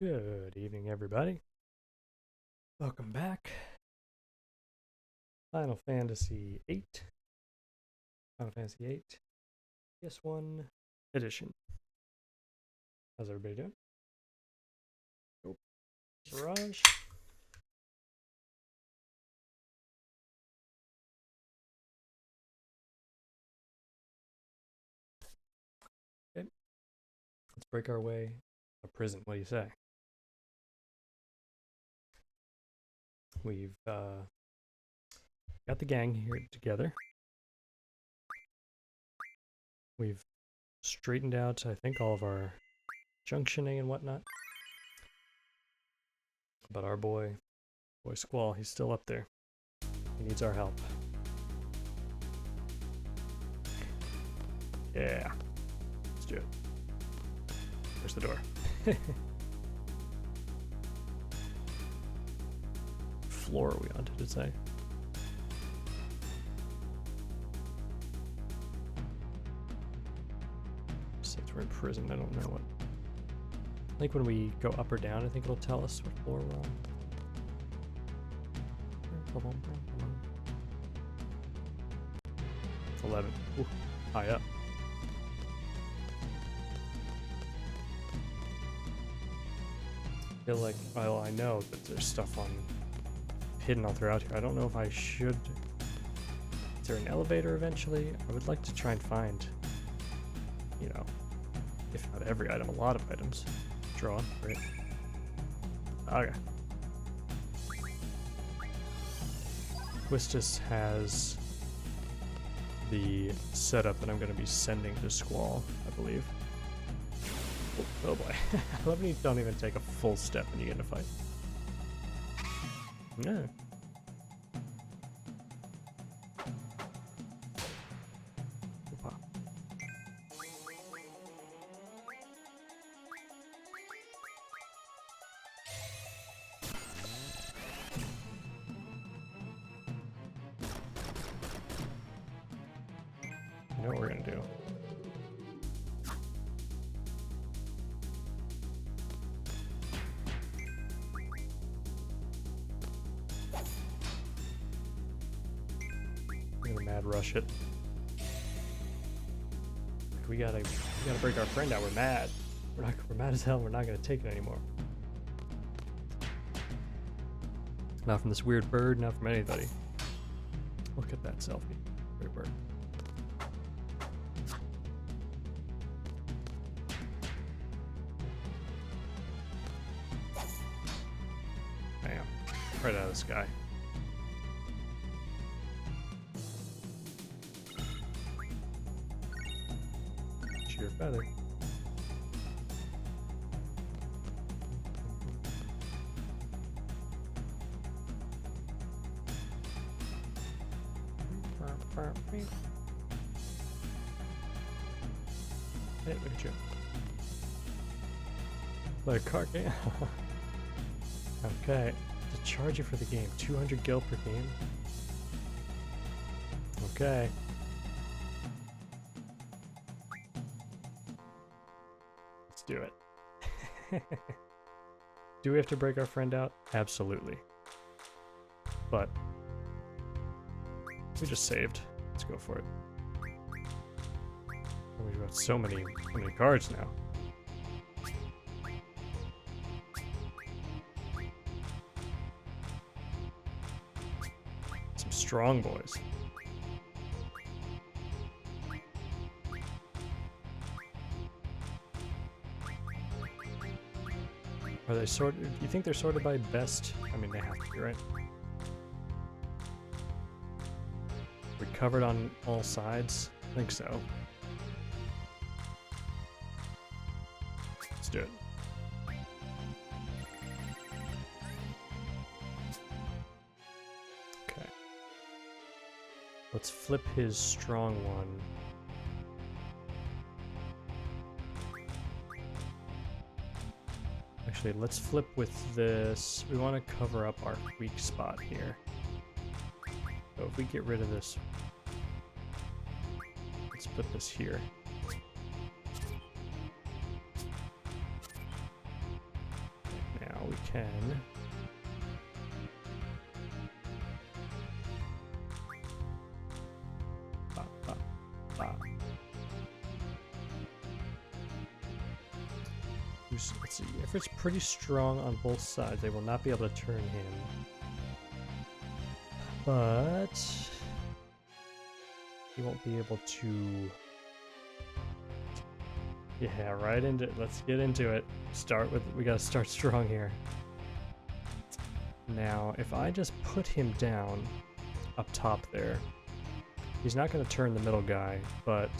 Good evening, everybody. Welcome back. Final Fantasy VIII. Final Fantasy VIII. PS1 edition. How's everybody doing? Oh, Mirage. Okay. Let's break our way a prison. What do you say? We've got the gang here together. We've straightened out, I think, all of our junctioning and whatnot. But our boy Squall, he's still up there. He needs our help. Yeah. Let's do it. Where's the door? Floor are we on, did it say? Since we're in prison, I don't know what. I think when we go up or down, I think it'll tell us what floor we're on. It's 11. Ooh, high up. I feel like, well, I know that there's stuff on hidden all throughout here. I don't know if I should. Is there an elevator eventually? I would like to try and find, you know, if not every item, a lot of items. Drawn, right? Okay. Quistis has the setup that I'm going to be sending to Squall, I believe. Oh boy. I love when you don't even take a full step when you get in a fight. Yeah. You know what we're gonna do. I'm gonna mad rush it. We gotta break our friend out. We're mad. We're mad as hell. We're not gonna take it anymore. Not from this weird bird. Not from anybody. Look at that selfie. Weird bird. Bam. Right out of the sky. Sheer feather. Hey, look at you. Like a car game. Okay. To charge you for the game. 200 gil per game. Okay. Let's do it. Do we have to break our friend out? Absolutely. But we just saved. Let's go for it. We've got so many cards now. Some strong boys. Are they sorted? Do you think they're sorted by best? I mean, they have to be, right? We covered on all sides? I think so. Let's do it. Okay. Let's flip his strong one. Actually, let's flip with this. We want to cover up our weak spot here. So if we get rid of this put this here. Now we can. Let's see, if it's pretty strong on both sides, they will not be able to turn him. But he won't be able to. Yeah, right into it. Let's get into it. We gotta start strong here. Now, if I just put him down up top there, he's not gonna turn the middle guy, but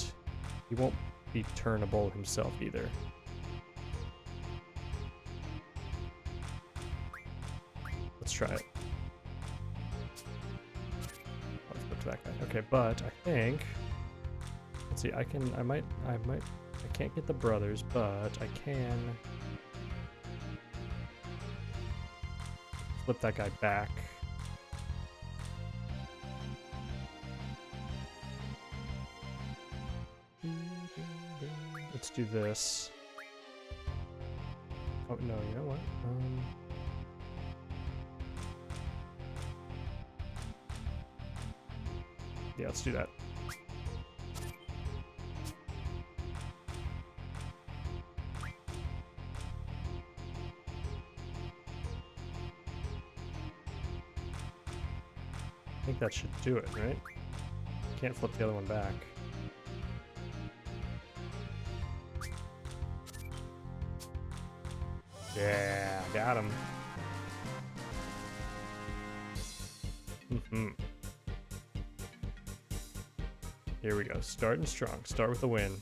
he won't be turnable himself either. Let's try it. Let's put that guy. Okay, but I think, let's see, I can't get the brothers, but I can flip that guy back. Let's do this. Oh no, you know what? Yeah, let's do that. I think that should do it, right? Can't flip the other one back. Yeah, got him. Here we go. Starting strong. Start with a win.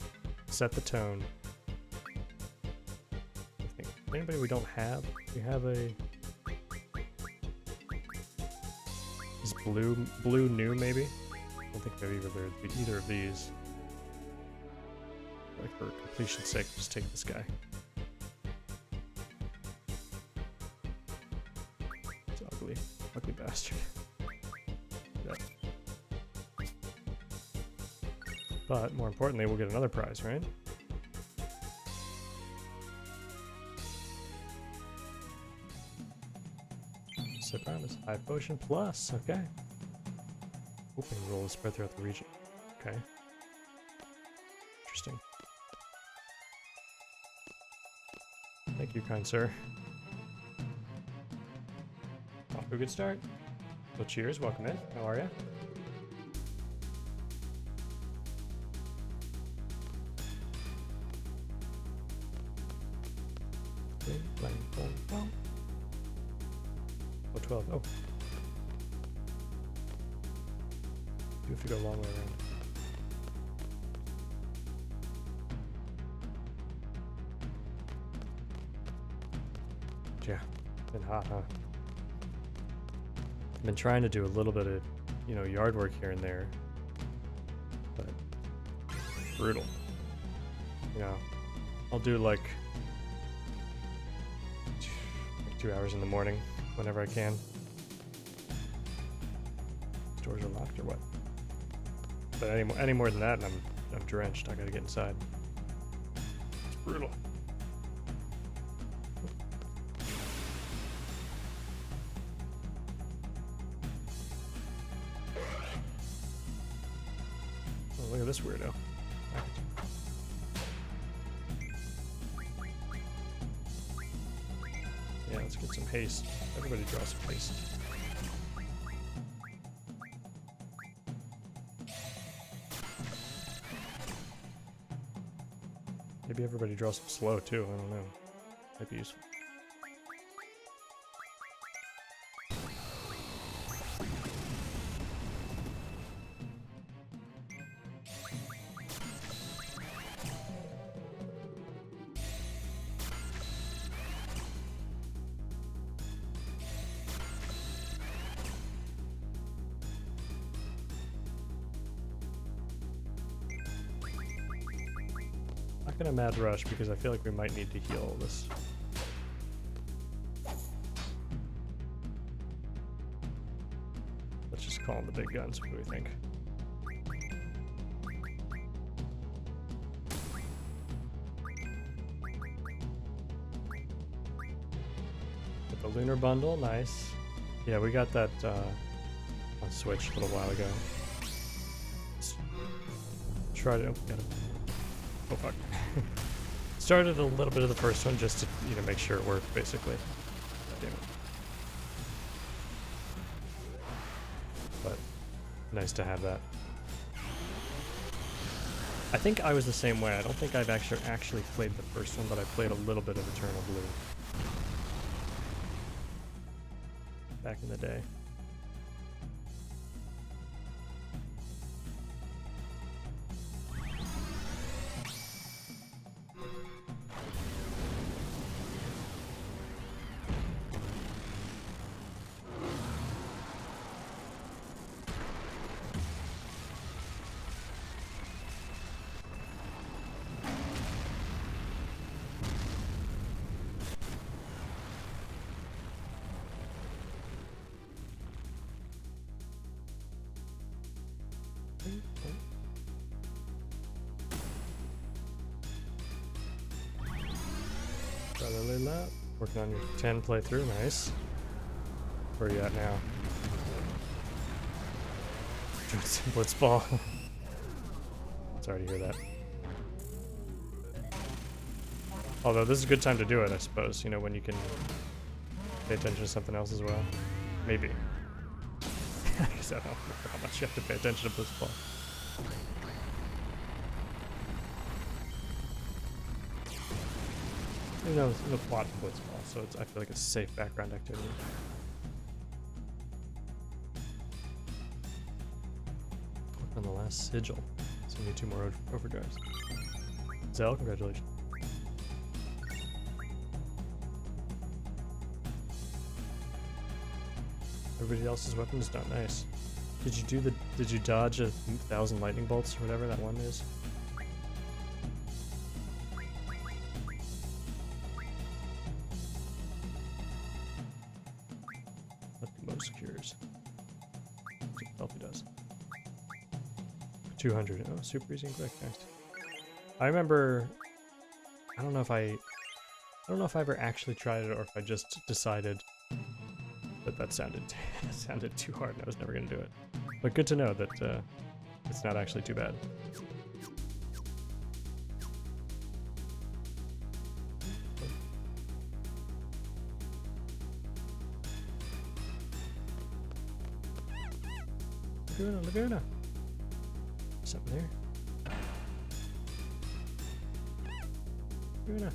Set the tone. I think anybody we don't have. We have a. Is blue new maybe? I don't think maybe either of these. Like for completion's sake, just take this guy. It's ugly bastard. Yep. But more importantly, we'll get another prize, right? Sip Armors, high potion plus, okay. Opening roll is spread throughout the region. Okay. Interesting. Thank you, kind sir. Off to a good start. So cheers, welcome in. How are you? Oh, 12. Oh. You have to go a long way around. Yeah, been hot, huh? I've been trying to do a little bit of, yard work here and there, but brutal. I'll do like 2 hours in the morning whenever I can. Doors are locked or what? But any more than that, and I'm drenched. I gotta get inside. It's brutal. Oh, look at this weirdo. Yeah, let's get some haste. Everybody draw some haste. Maybe everybody draw some slow too, I don't know. Might be useful. Not gonna mad rush because I feel like we might need to heal this. Let's just call in the big guns. What do we think? The lunar bundle, nice. Yeah, we got that on Switch a little while ago. Tried it. Oh fuck. Started a little bit of the first one just to make sure it worked, basically. Damn it. But nice to have that. I think I was the same way. I don't think I've actually played the first one, but I played a little bit of Eternal Blue back in the day. Working on your 10 playthrough, nice. Where are you at now? Doing some blitzball. Sorry to hear that. Although this is a good time to do it, I suppose. When you can pay attention to something else as well. Maybe. I guess I don't know how much you have to pay attention to blitzball. No plot to blitzball, so I feel like it's a safe background activity. On the last sigil. So we need 2 more overdrives. Zell, congratulations. Everybody else's weapon is done. Nice. Did you dodge 1,000 lightning bolts or whatever that one is? Cures. Healthy does. 200. Oh, super easy and quick. Nice. I remember. I don't know if I ever actually tried it or if I just decided that sounded too hard and I was never gonna do it. But good to know that it's not actually too bad. Laguna. Something there. Laguna.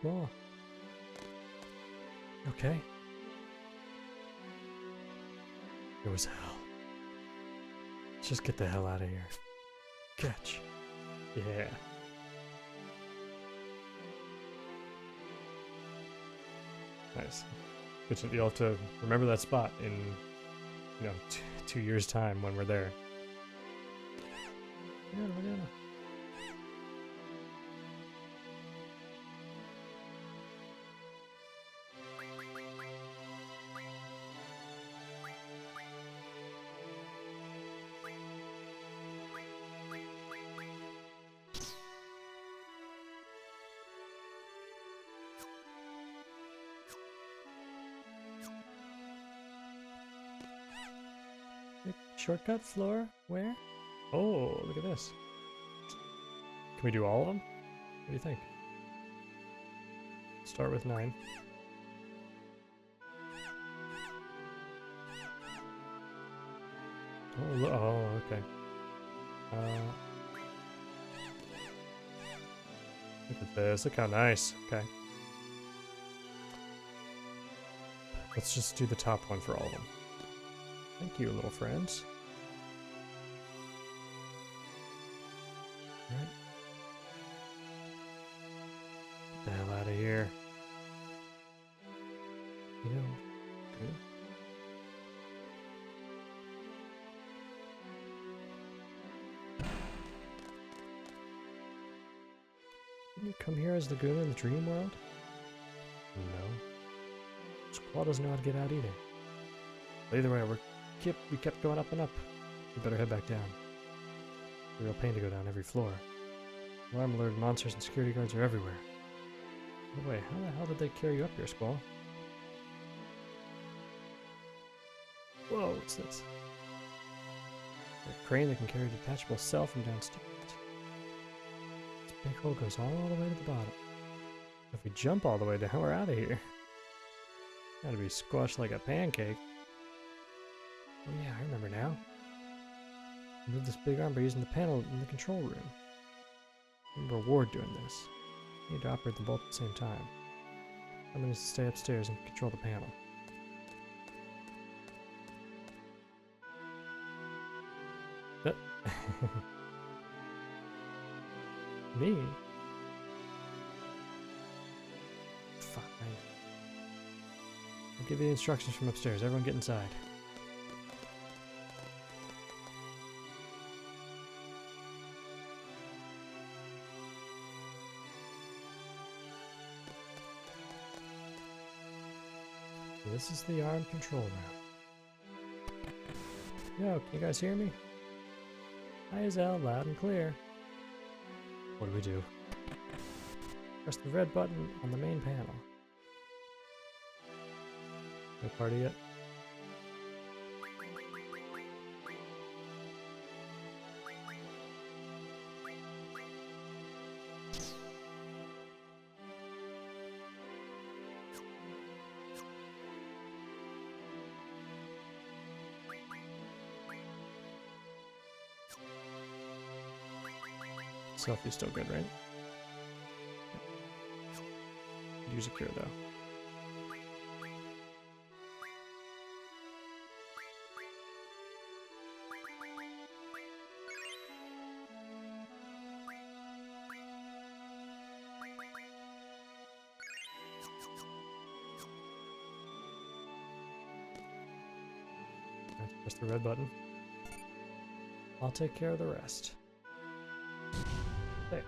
Small. Okay. It was hell. Let's just get the hell out of here. Catch. Yeah. Nice. You'll have to remember that spot in, 2 years' time when we're there. Yeah. Shortcut floor? Where? Oh, look at this. Can we do all of them? What do you think? Start with 9. Oh, okay. Look at this. Look how nice. Okay. Let's just do the top one for all of them. Thank you, little friends. Alright. Get the hell out of here. Good. Didn't you come here as the goon in the dream world? No. Squall doesn't know how to get out either. But either way, we kept going up and up. We better head back down. It's a real pain to go down every floor. Alarm alerted monsters and security guards are everywhere. No way, how the hell did they carry you up here, Squall? Whoa, what's this? A crane that can carry a detachable cell from downstairs. This big hole goes all the way to the bottom. If we jump all the way down, we're out of here. Gotta be squashed like a pancake. Oh yeah, I remember now. Move this big arm by using the panel in the control room. Remember Ward doing this. You need to operate them both at the same time. I'm going to stay upstairs and control the panel. Me? Fine. I'll give you the instructions from upstairs. Everyone get inside. This is the arm control room. Yo, can you guys hear me? Hi, Zell, loud and clear. What do? Press the red button on the main panel. No party yet? Selfie's still good, right? Use a cure though. Press the red button. I'll take care of the rest. There.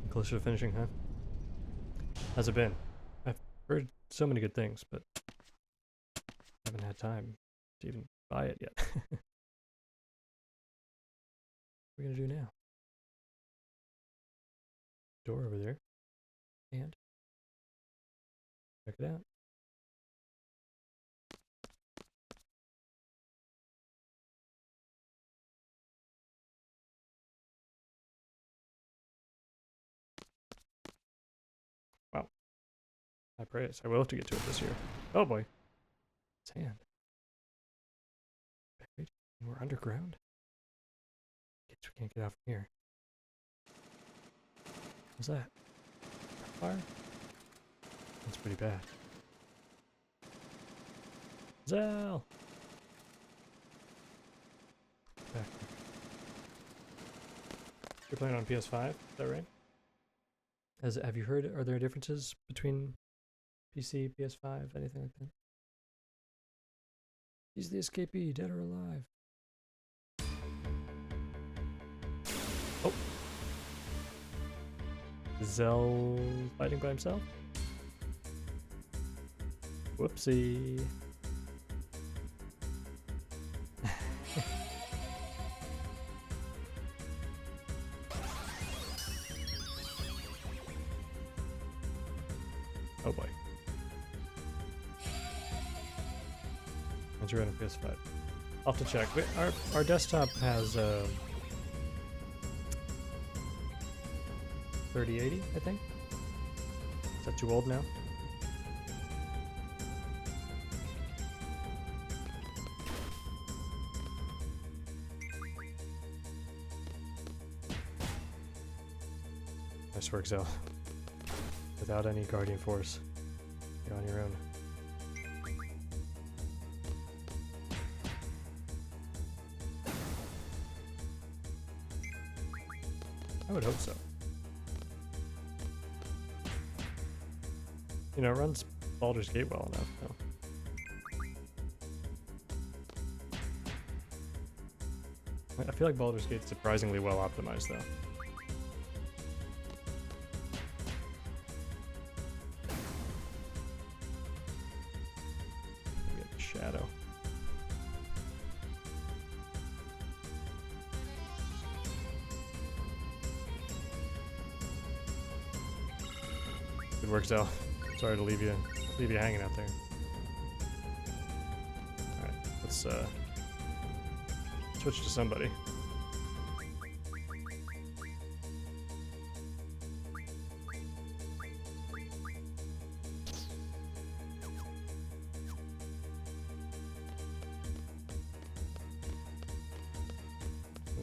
Closer to finishing, huh? How's it been? I've heard so many good things, but haven't had time to even buy it yet. What are we gonna do now? Door over there. And check it out. Wow. I praise. I will have to get to it this year. Oh boy. His hand. Buried? We're underground? Guess we can't get out from here. What's that? Fire? That's pretty bad. Zell! Back. You're playing on PS5, is that right? Have you heard, are there differences between PC, PS5, anything like that? He's the escapee, dead or alive. Oh! Zell fighting by himself? Whoopsie. Oh boy. Once you're on a PS5. I'll have to check. Wait, our desktop has 3080, I think. Is that too old now? Nice work, Zell. Without any guardian force, you're on your own. I would hope so. You know, it runs Baldur's Gate well enough, though. I feel like Baldur's Gate's surprisingly well optimized, though. shadow. Good work, Zell. Sorry to leave you hanging out there. Alright, let's switch to somebody.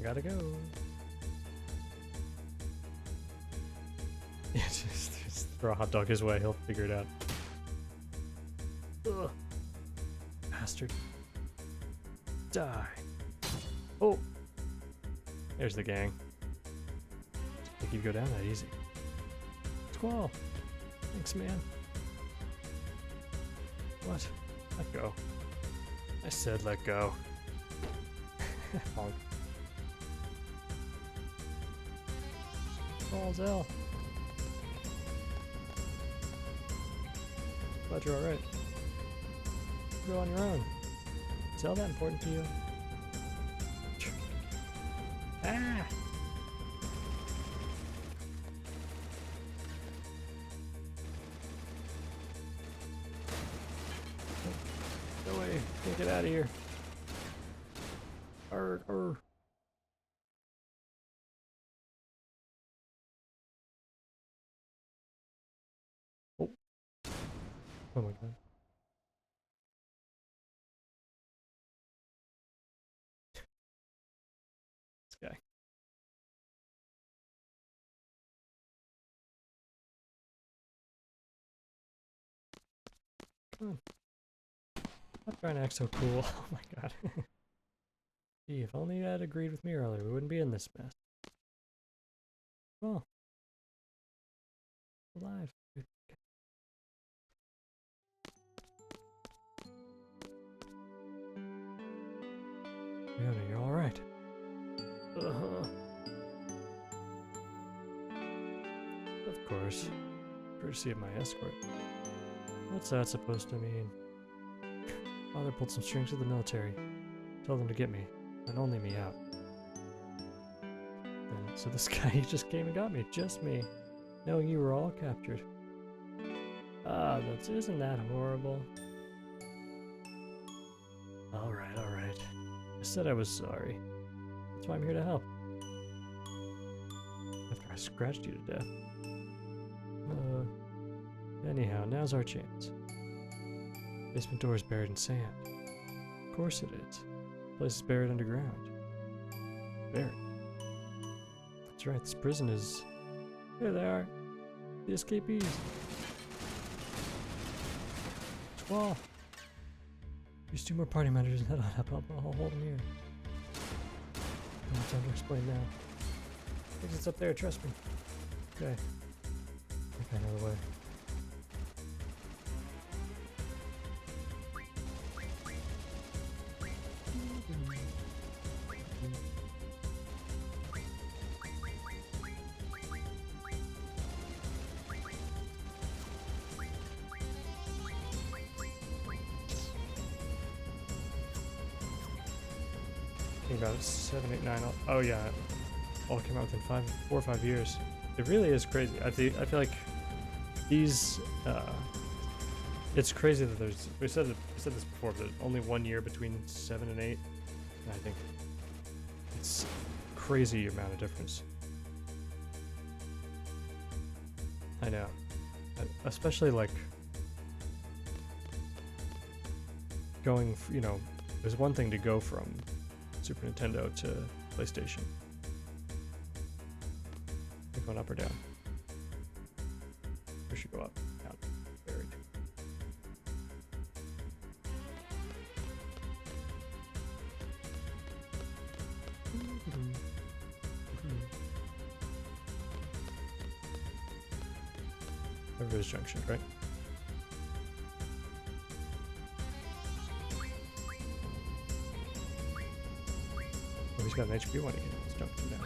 Gotta go. Yeah, just throw a hot dog his way, he'll figure it out. Ugh. Bastard. Die. Oh! There's the gang. Didn't think you'd go down that easy. Squall! Thanks, man. What? Let go. I said let go. Honk. Oh, Zell. Glad you're alright. Go on your own. Is Zell that important to you? Ah! Go away. Can't get out of here. Arr, arr. Oh my god. This guy. Come on. Stop trying to act so cool. Oh my god. Gee, if only you had agreed with me earlier, we wouldn't be in this mess. Well. Alive. Fiona, you're alright. Of course. Courtesy of my escort. What's that supposed to mean? Father pulled some strings with the military. Told them to get me, and only me out. And so this guy just came and got me, just me, knowing you were all captured. Ah, isn't that horrible? Alright, alright. I said I was sorry. That's why I'm here to help. After I scratched you to death. Anyhow, now's our chance. Basement door is buried in sand. Of course it is. The place is buried underground. Buried. That's right, this prison is... There they are. The escapees. Squall. Use 2 more party managers and head on up. I'll hold them here. No time to explain now. Exit's up there, trust me. Okay. Okay, another way. About 7, 8, 9. Oh yeah, all came out within 4 or 5 years. It really is crazy. I feel like these. It's crazy that there's. We said this before, but only 1 year between 7 and 8, and I think it's crazy amount of difference. I know, especially like going. You know, there's one thing to go from Super Nintendo to PlayStation. Are going up or down? We should go up. Down. Buried. Everybody's junction, right? He's got an HP one again. Let's jump him down.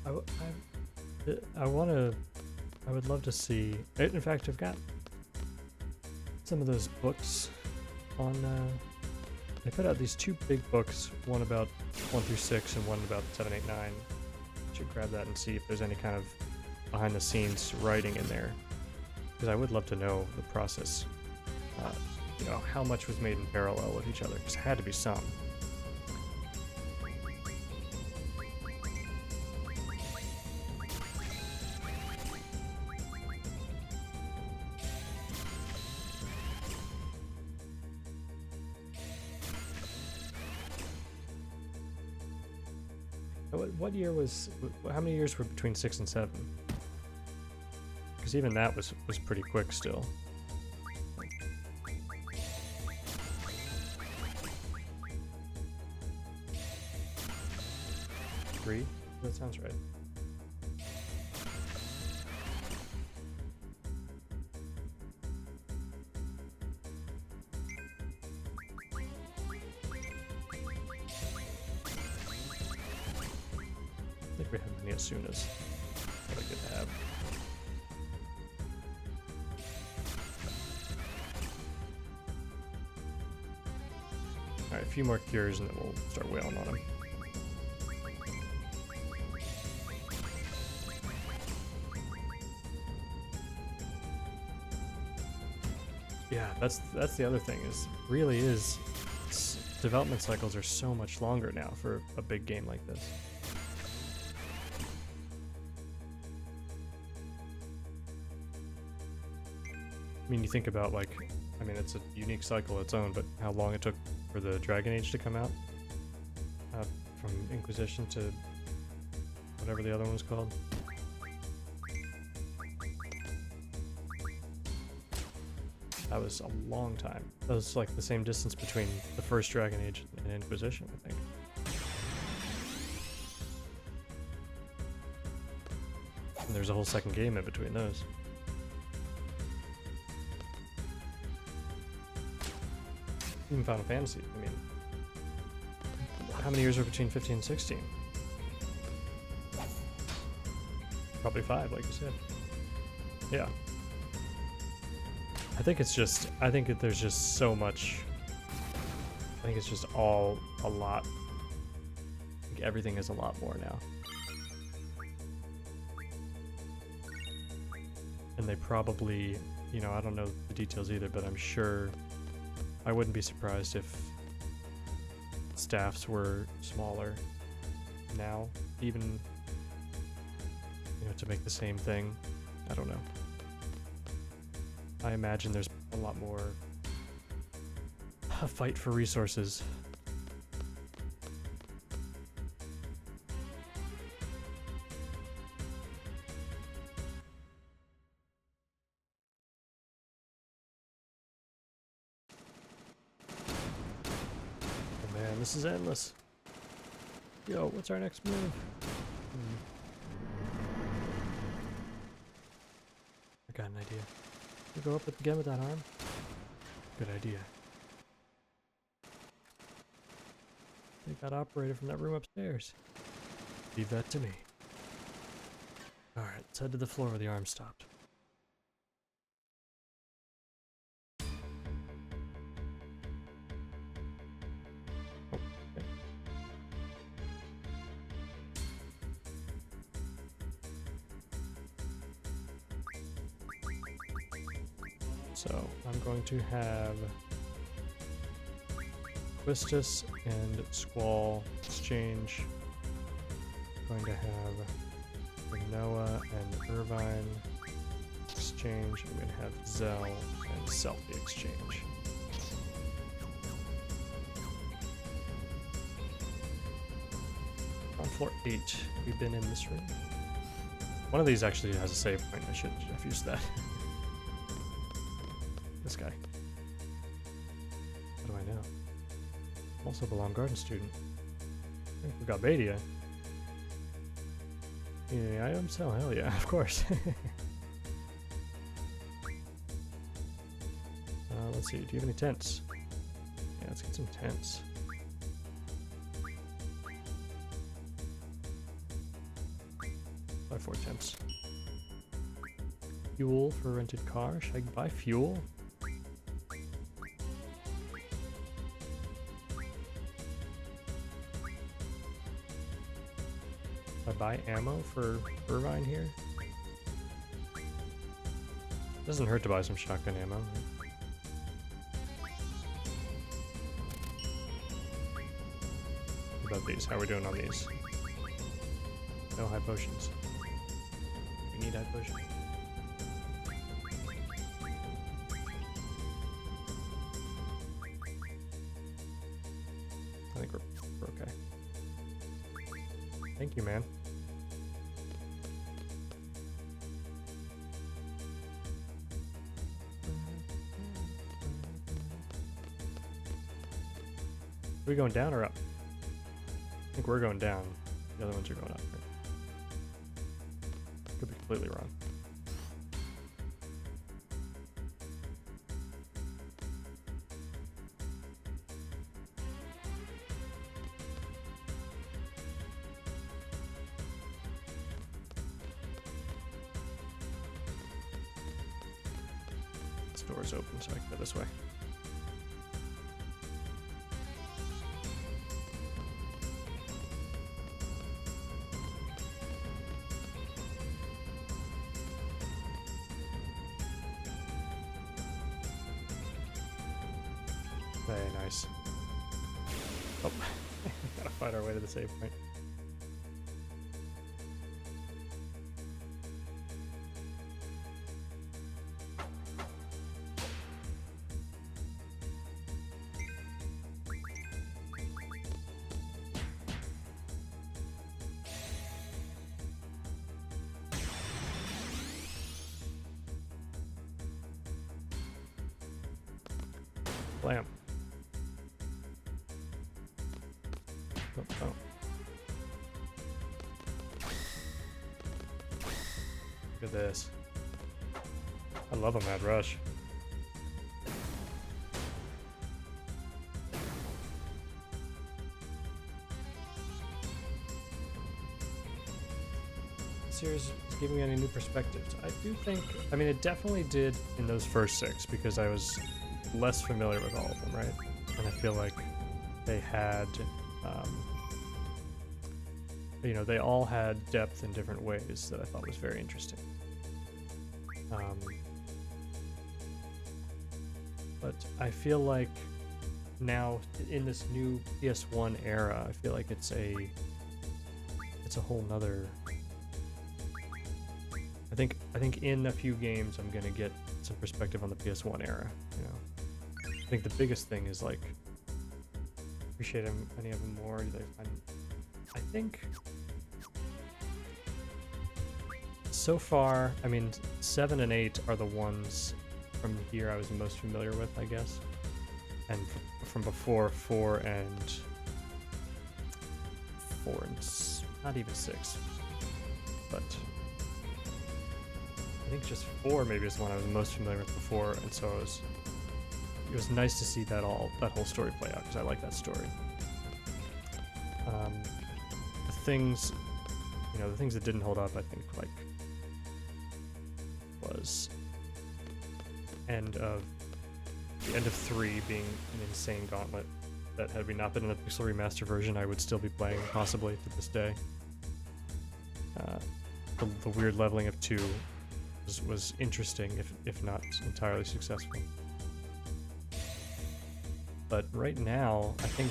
I would love to see. In fact, I've got some of those books on. They put out these 2 big books, one about 1 through 6 and one about 7, 8, 9. Should grab that and see if there's any kind of behind-the-scenes writing in there, because I would love to know the process. You know, how much was made in parallel with each other, because there had to be some. What year was? How many years were between 6 and 7? Because even that was pretty quick still. 3? That sounds right. I think we have many as soon as. Really good to have. Alright, a few more cures and then we'll start wailing on them. Yeah, that's the other thing, development cycles are so much longer now for a big game like this. I mean, you think about, like, I mean, it's a unique cycle of its own, but how long it took for the Dragon Age to come out? From Inquisition to whatever the other one was called. That was a long time. That was like the same distance between the first Dragon Age and Inquisition, I think. And there's a whole second game in between those. Even Final Fantasy, I mean, how many years were between 15 and 16? Probably 5, like you said. Yeah. I think there's just so much. I think it's just all a lot. I think everything is a lot more now. And they probably, you know, I don't know the details either, but I'm sure I wouldn't be surprised if staffs were smaller now, even, you know, to make the same thing. I don't know. I imagine there's a lot more a fight for resources. Oh man, this is endless. Yo, what's our next move? I got an idea. We go up again with that arm? Good idea. Take that operator from that room upstairs. Leave that to me. Alright, let's head to the floor where the arm stopped. Oh, okay. So, I'm going to have Quistis and Squall exchange. I'm going to have Noah and Irvine exchange. I'm going to have Zell and Selfie exchange. On floor 8, we've been in this room. One of these actually has a save point. I should have used that. This guy. What do I know? I'm also a Belong Garden student. I think we got Badia. Yeah, items? Oh, hell yeah, of course. Let's see, do you have any tents? Yeah, let's get some tents. Buy 4/10. Fuel for a rented car? Should I buy fuel? I buy ammo for Irvine here? Doesn't hurt to buy some shotgun ammo. What about these? How are we doing on these? No high potions. We need high potions. I think we're okay. Thank you, man. Are we going down or up? I think we're going down. The other ones are going up. Right? Could be completely wrong. This door's open, so I can go this way. Very nice. Oh, gotta find our way to the save point. Blam. Oh. Look at this. I love a mad rush. This series is giving me any new perspectives. I do think, I mean, it definitely did in those first 6 because I was less familiar with all of them, right? And I feel like they had you know, they all had depth in different ways that I thought was very interesting. But I feel like now in this new PS1 era, I feel like it's a whole nother. I think in a few games I'm gonna get some perspective on the PS1 era. You know, I think the biggest thing is like appreciate any of them more. I think so far, I mean, 7 and 8 are the ones from here I was most familiar with, I guess. And from before, 4 and not even 6. But I think just 4 maybe is the one I was most familiar with before, and so it was nice to see that whole story play out, because I like that story. The things that didn't hold up, I think, like, was the end of 3 being an insane gauntlet that, had we not been in the pixel remaster version, I would still be playing possibly to this day. The weird leveling of 2 was interesting, if not entirely successful. But right now, I think,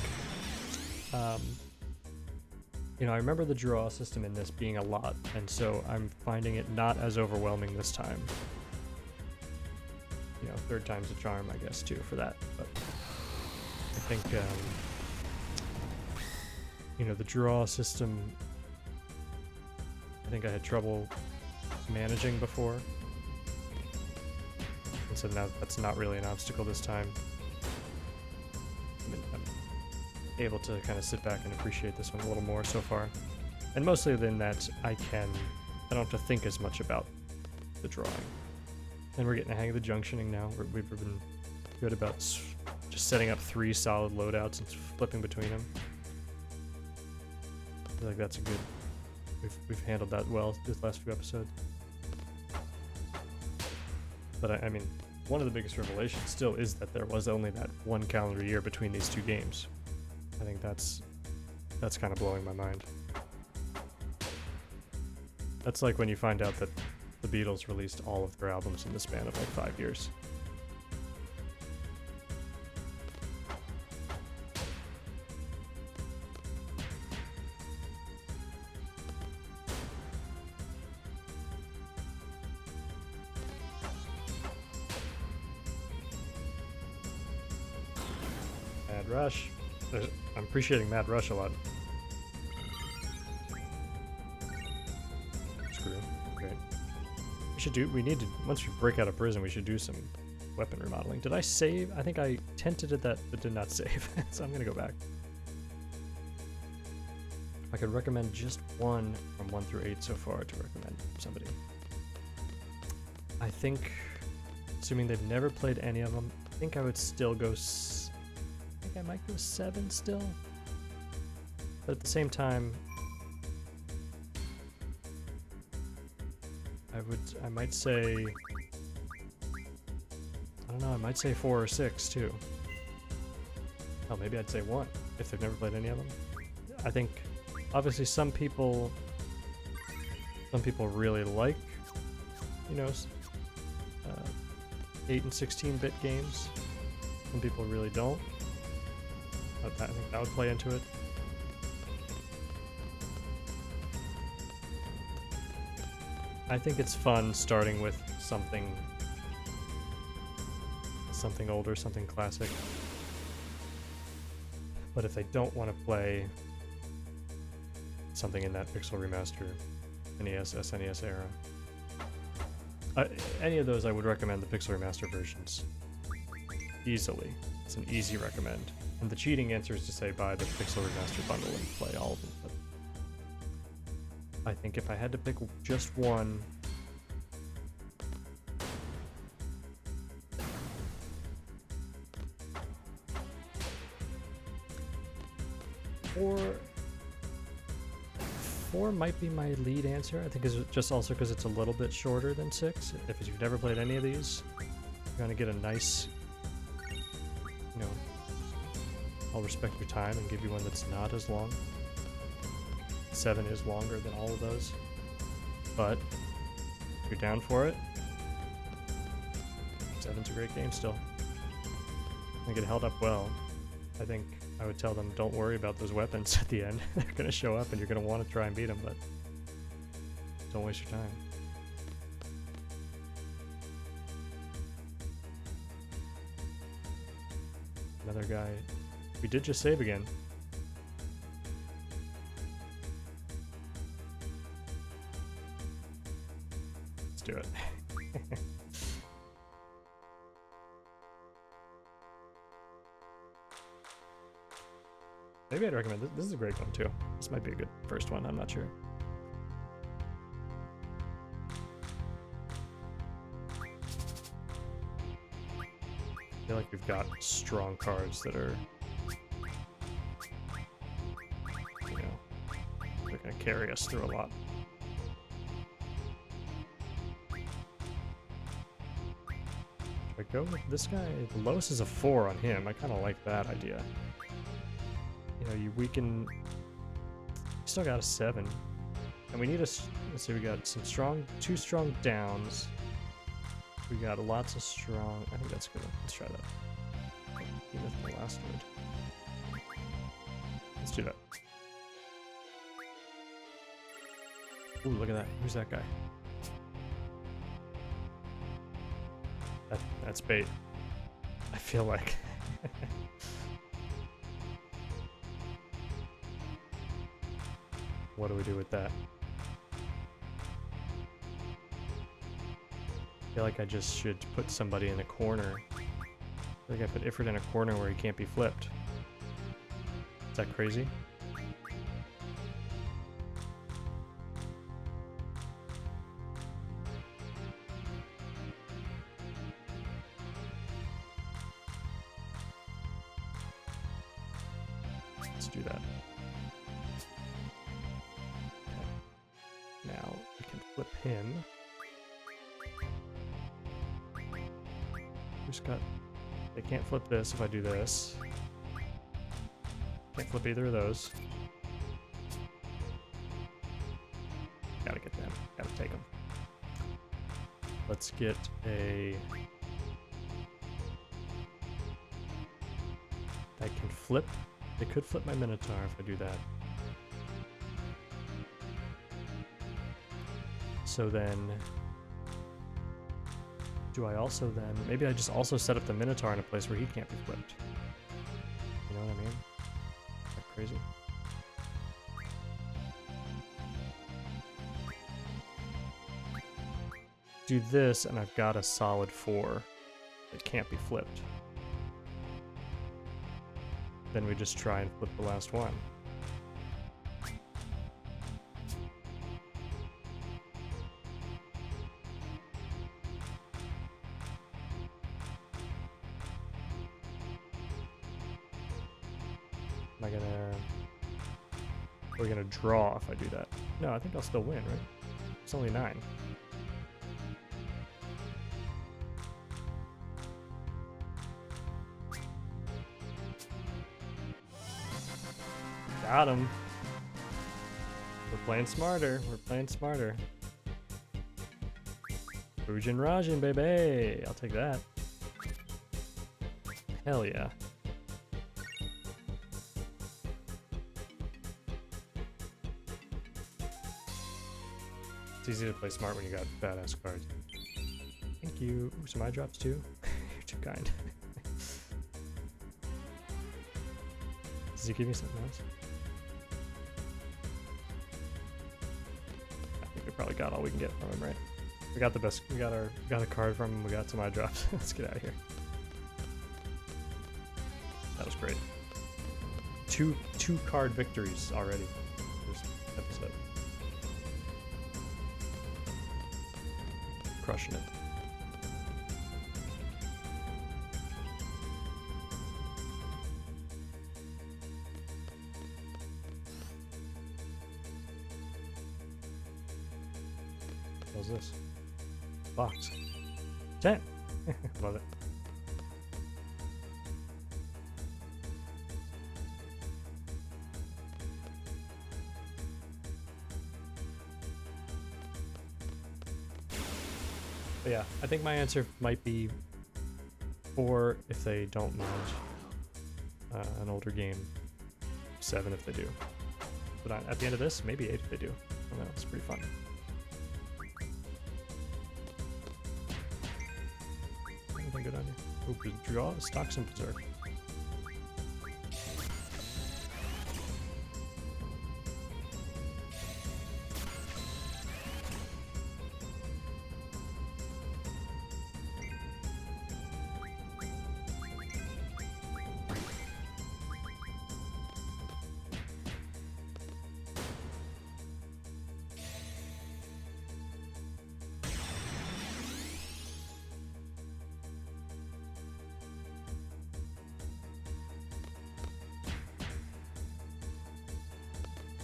you know, I remember the draw system in this being a lot, and so I'm finding it not as overwhelming this time. You know, 3rd time's a charm, I guess, too, for that. But I think, you know, the draw system, I think I had trouble managing before. And so now that's not really an obstacle this time. I'm able to kind of sit back and appreciate this one a little more so far. And mostly than that, I don't have to think as much about the drawing. And we're getting the hang of the junctioning now. We've been good about just setting up 3 solid loadouts and flipping between them. I feel like that's a good we've handled that well these last few episodes. But I mean, one of the biggest revelations still is that there was only that one calendar year between these two games. I think that's kind of blowing my mind. That's like when you find out that the Beatles released all of their albums in the span of like 5 years. Mad Rush. I'm appreciating Mad Rush a lot. Screw. Great. We need to, once we break out of prison, we should do some weapon remodeling. Did I save? I think I tented that, but did not save. So I'm gonna go back. I could recommend just one from 1 through 8 so far to recommend somebody. I think, assuming they've never played any of them, I think I would still go. I think I might go 7 still. But at the same time, I might say, I don't know, I might say 4 or 6 too. Oh, maybe I'd say 1 if they've never played any of them. I think, obviously, some people really like, you know, 8 and 16-bit games. Some people really don't. I think that would play into it. I think it's fun starting with something older, something classic. But if they don't want to play something in that Pixel Remaster, NES, SNES era, any of those, I would recommend the Pixel Remaster versions. Easily. It's an easy recommend. And the cheating answer is to say buy the Pixel Remaster bundle and play all of them. But I think if I had to pick just one, four might be my lead answer. I think it's just also because it's a little bit shorter than 6. If you've never played any of these, you're gonna get a nice, you know, I'll respect your time and give you one that's not as long. 7 is longer than all of those, but if you're down for it, 7's a great game still. I think it held up well. I think I would tell them, don't worry about those weapons at the end. They're going to show up and you're going to want to try and beat them, but don't waste your time. Another guy. We did just save again. Let's do it. Maybe I'd recommend this. This is a great one too. This might be a good first one. I'm not sure. I feel like we've got strong cards that are, you know, they're gonna carry us through a lot. Should I go with this guy? The lowest is a 4 on him. I kind of like that idea. You know, you weaken. We still got a 7, and we need a. Let's see, we got some two strong downs. We got lots of strong. I think that's good. Let's try that. Even the last word. Let's do that. Ooh, look at that. Who's that guy? That's bait. I feel like. What do we do with that? I feel like I just should put somebody in a corner. I think I put Ifrit in a corner where he can't be flipped. Is that crazy? Let's do that. flip him. Just got... They can't flip this if I do this. Can't flip either of those. Gotta get them. Gotta take them. Let's get a... I can flip. They could flip my Minotaur if I do that. So then... Do I also then... Maybe I just also set up the Minotaur in a place where he can't be flipped. You know what I mean? Is that crazy? Do this, and I've got a solid 4 that can't be flipped. Then we just try and flip the last one. Am I gonna... We're gonna draw if I do that. No, I think I'll still win, right? It's only 9. Got him. We're playing smarter. We're playing smarter. Fujin Rajin, baby. I'll take that. Hell yeah. It's easy to play smart when you got badass cards. Thank you. Ooh, some eye drops too. You're too kind. Does he give me something else? I think we probably got all we can get from him, right? We got the best. We got a card from him. We got some eye drops. Let's get out of here. That was great. Two card victories already this episode. Crushing it. What's this? Box. 10. Love it. But yeah, I think my answer might be 4 if they don't mind an older game, 7 if they do. But at the end of this, maybe 8 if they do. I don't know, it's pretty fun. Anything good on you? Ooh, draw, stocks and preserve.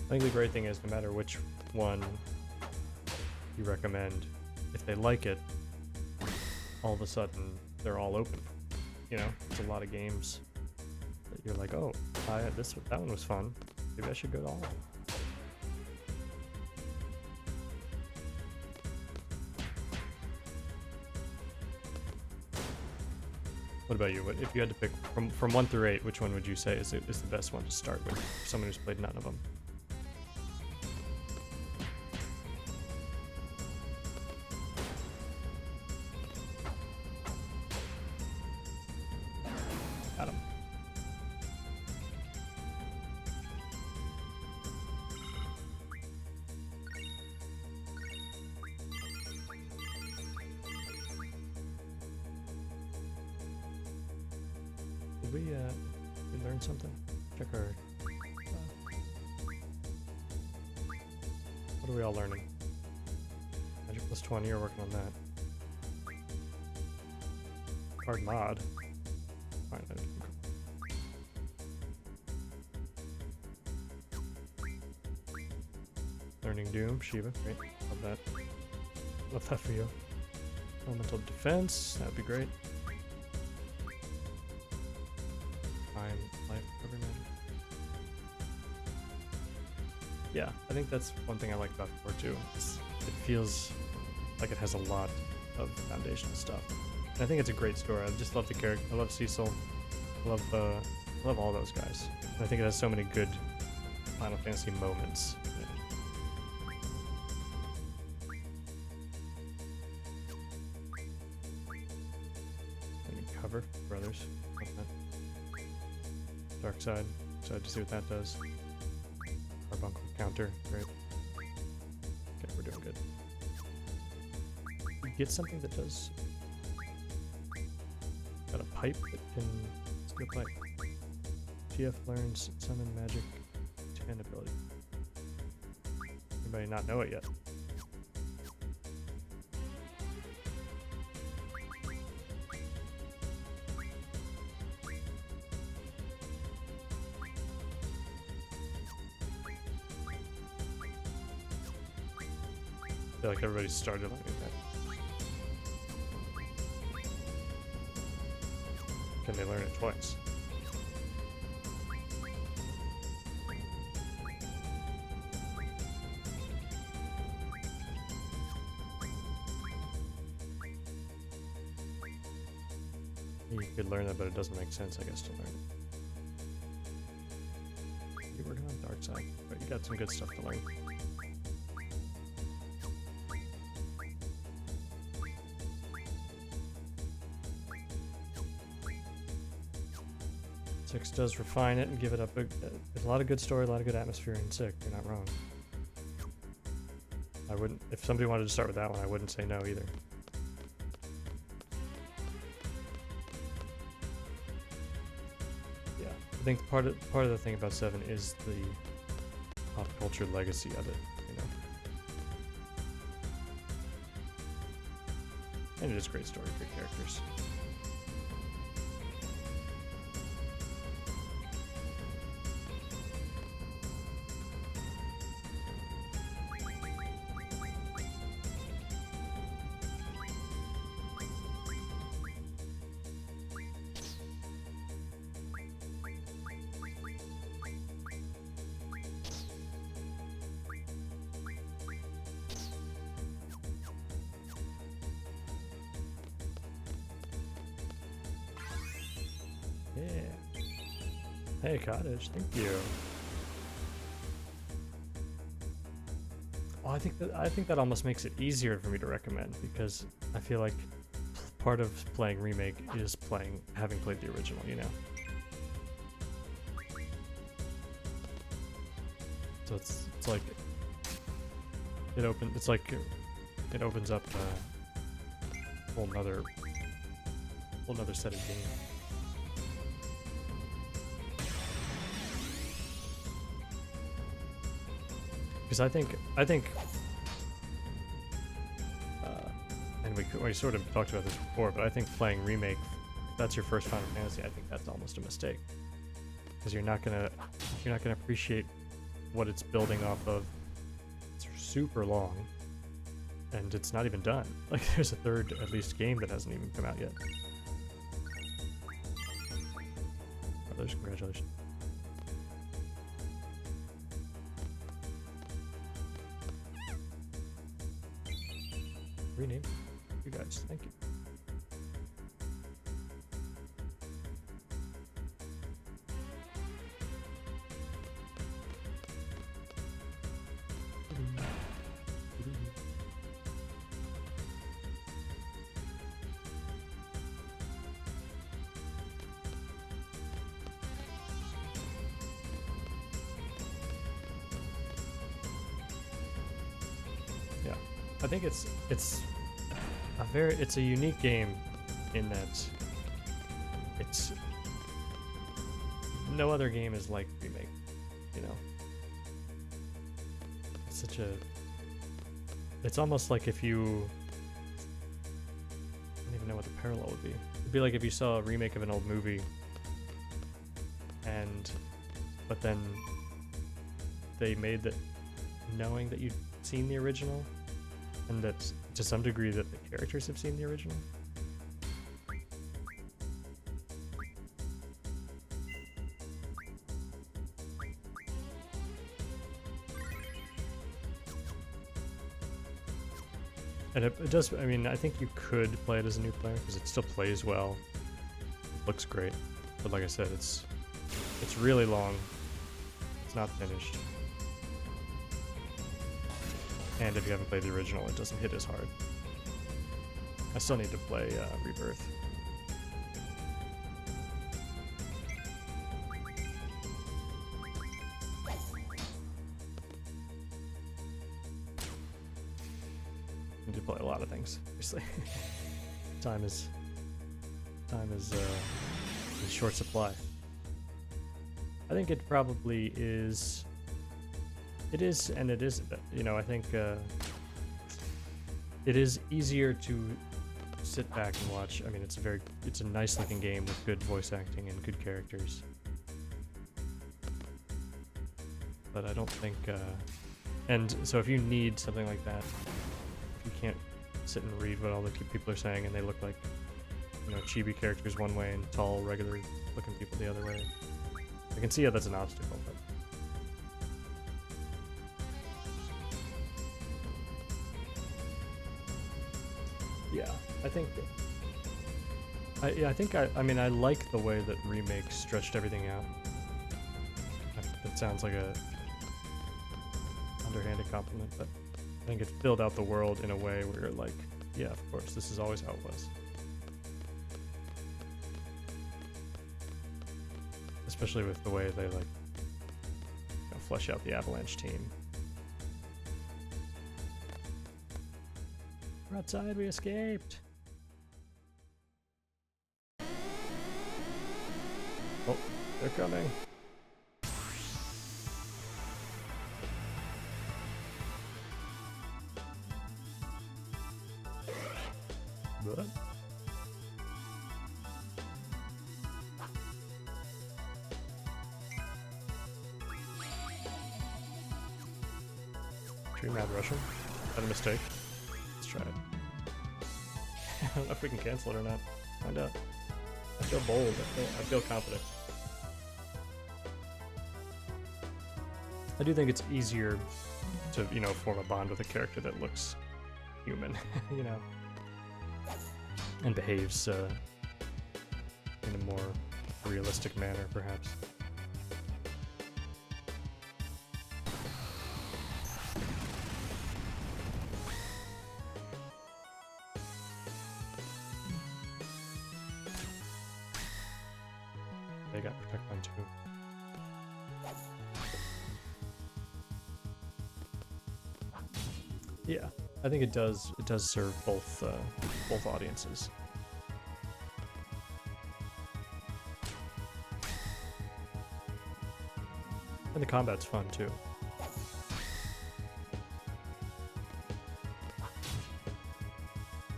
I think the great thing is no matter which one you recommend, if they like it, all of a sudden they're all open. You know, it's a lot of games that you're like, oh, that one was fun. Maybe I should go to all of them. What about you? If you had to pick from 1 through 8, which one would you say is the best one to start with for someone who's played none of them? Got him. Did we learn something? Check our... what are we all learning? Magic plus 20, you're working on that. Card mod. Fine, Learning Doom, Shiva, great, love that. Love that for you. Elemental defense, that'd be great. Fine, life, cover magic. Yeah, I think that's one thing I like about 4 too. It feels like it has a lot of foundational stuff. And I think it's a great story. I just love the character. I love Cecil. I love all those guys. And I think it has so many good Final Fantasy moments. Cover for others. Dark side. Excited to see what that does. Carbuncle counter. Great. Okay, we're doing good. We get something that does. Got a pipe that can. Let's go pipe. TF learns summon magic 10 ability. Anybody not know it yet? I feel like everybody started learning that. Can they learn it twice? You could learn it, but it doesn't make sense, I guess, to learn it. You're working on dark side, but you got some good stuff to learn. Six does refine it and give it up a lot of good story, a lot of good atmosphere in 6. You're not wrong. I wouldn't, if somebody wanted to start with that one, I wouldn't say no either. Yeah, I think part of the thing about 7 is the pop culture legacy of it, you know. And it is a great story, great characters. Yeah. Hey, Cottage, thank you. Oh, I think that almost makes it easier for me to recommend, because I feel like part of playing remake is having played the original, you know. So it's like it opens up a whole nother set of games. Because I think, and we sort of talked about this before, but I think playing remake, if that's your first Final Fantasy, I think that's almost a mistake, because you're not gonna appreciate what it's building off of. It's super long, and it's not even done. Like, there's a third, at least, game that hasn't even come out yet. Brothers, congratulations. Rename you guys, thank you. Yeah, I think it's a unique game in that it's no other game is like remake, you know. It's almost like if you, I don't even know what the parallel would be. It'd be like if you saw a remake of an old movie, but then they made that knowing that you'd seen the original, and that to some degree that the characters have seen the original. And it does, I mean, I think you could play it as a new player because it still plays well. It looks great. But like I said, it's really long. It's not finished. And if you haven't played the original, it doesn't hit as hard. I still need to play Rebirth. Need to play a lot of things, obviously. time is in short supply. I think it probably is. It is and it isn't. You know, I think it is easier to sit back and watch. I mean, it's a nice looking game with good voice acting and good characters. But I don't think, and so if you need something like that, you can't sit and read what all the people are saying and they look like, you know, chibi characters one way and tall, regular looking people the other way. I can see how that's an obstacle, but yeah, I think I mean I like the way that Remake stretched everything out. It sounds like a underhanded compliment, but I think it filled out the world in a way where you're like, yeah, of course, this is always how it was. Especially with the way they like, you know, flesh out the Avalanche team. We're outside, we escaped. Oh, they're coming. What? Should we mad rush him? Is that a mistake? Let's try it. I don't know if we can cancel it or not. Find out. I feel bold. I feel confident. I do think it's easier to, you know, form a bond with a character that looks human, you know, and behaves in a more realistic manner, perhaps. They got Protect Line too. Yeah, I think it does serve both both audiences. And the combat's fun too.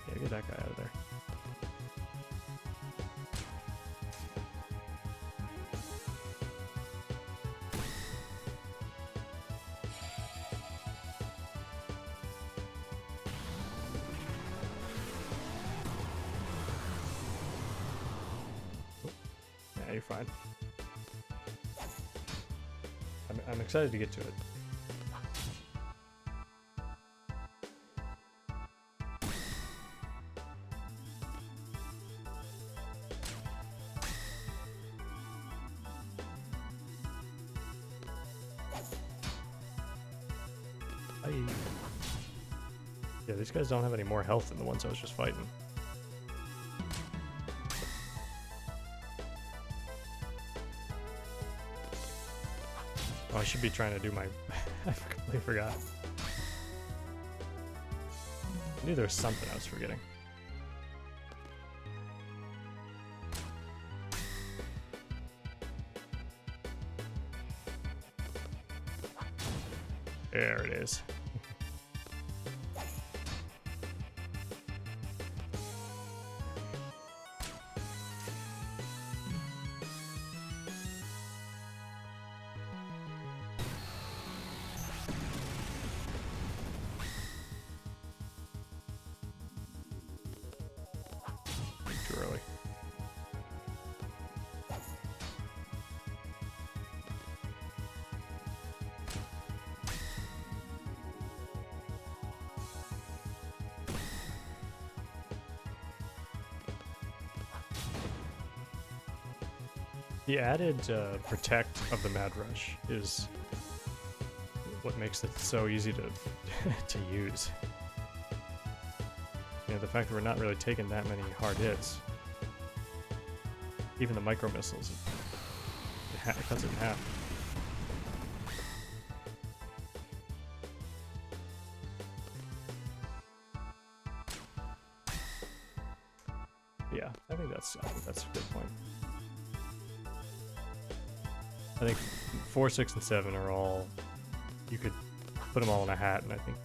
Yeah, get that guy out of there. Yeah, you're fine. I'm excited to get to it. Yeah, these guys don't have any more health than the ones I was just fighting. Oh, I should be trying to do my... I completely forgot. I knew there was something I was forgetting. There it is. The added protect of the Mad Rush is what makes it so easy to to use. You know, the fact that we're not really taking that many hard hits. Even the micro missiles, it cuts it in half. Yeah, I think that's a good point. I think 4, 6, and 7 are all, you could put them all in a hat, and I think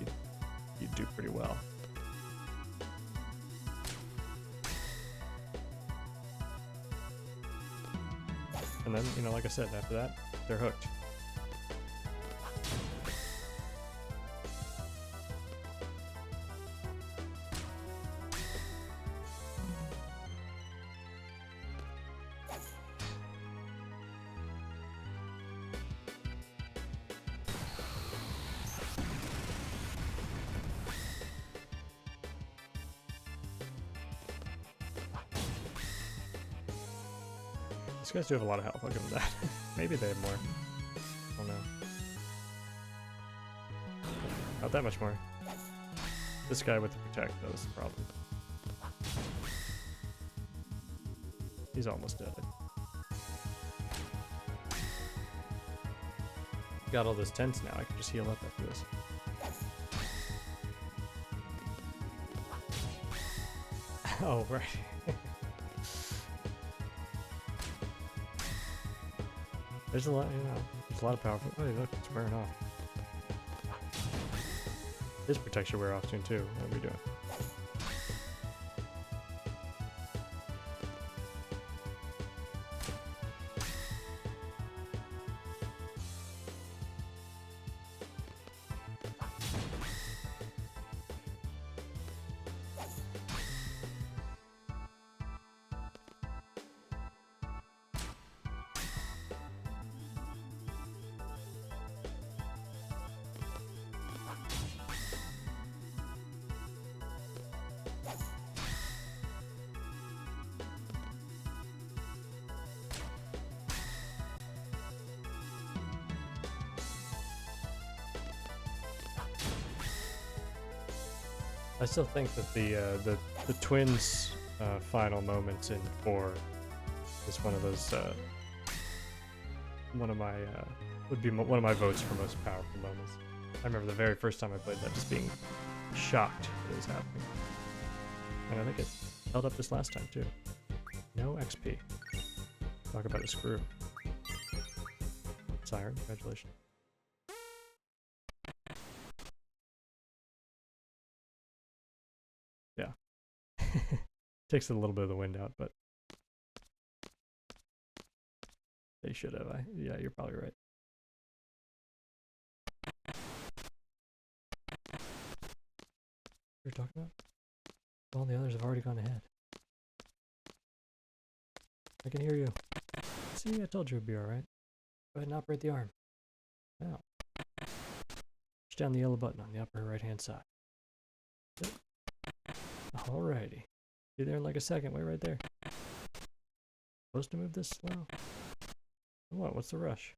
you'd do pretty well. And then, you know, like I said, after that, they're hooked. These guys do have a lot of health, I'll give them that. Maybe they have more. I don't know. Not that much more. This guy with the protect, though, is the problem. He's almost dead. Got all those tents now, I can just heal up after this. Oh, right. There's a lot, you know, there's a lot of powerful. Oh, look, it's wearing off. His protects should wear off soon too. What are we doing? I still think that the twins' final moments in 4 is one of those one of my would be one of my votes for most powerful moments. I remember the very first time I played that, just being shocked that it was happening, and I think it held up this last time too. No XP. Talk about a screw. Sire, congratulations. Yeah. Takes a little bit of the wind out, but they should have. Yeah, you're probably right. You're talking about? Well, the others have already gone ahead. I can hear you. See, I told you it'd be alright. Go ahead and operate the arm. Now, push down the yellow button on the upper right-hand side. Yep. Alrighty. Be there in like a second. Wait right there. Supposed to move this slow? What? What's the rush?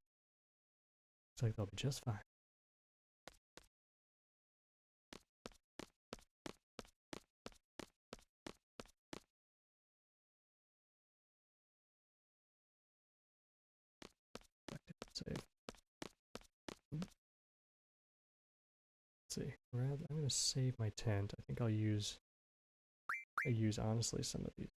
Looks like they'll be just fine. Save. Let's see. I'm gonna save my tent. I think I'll use honestly some of these.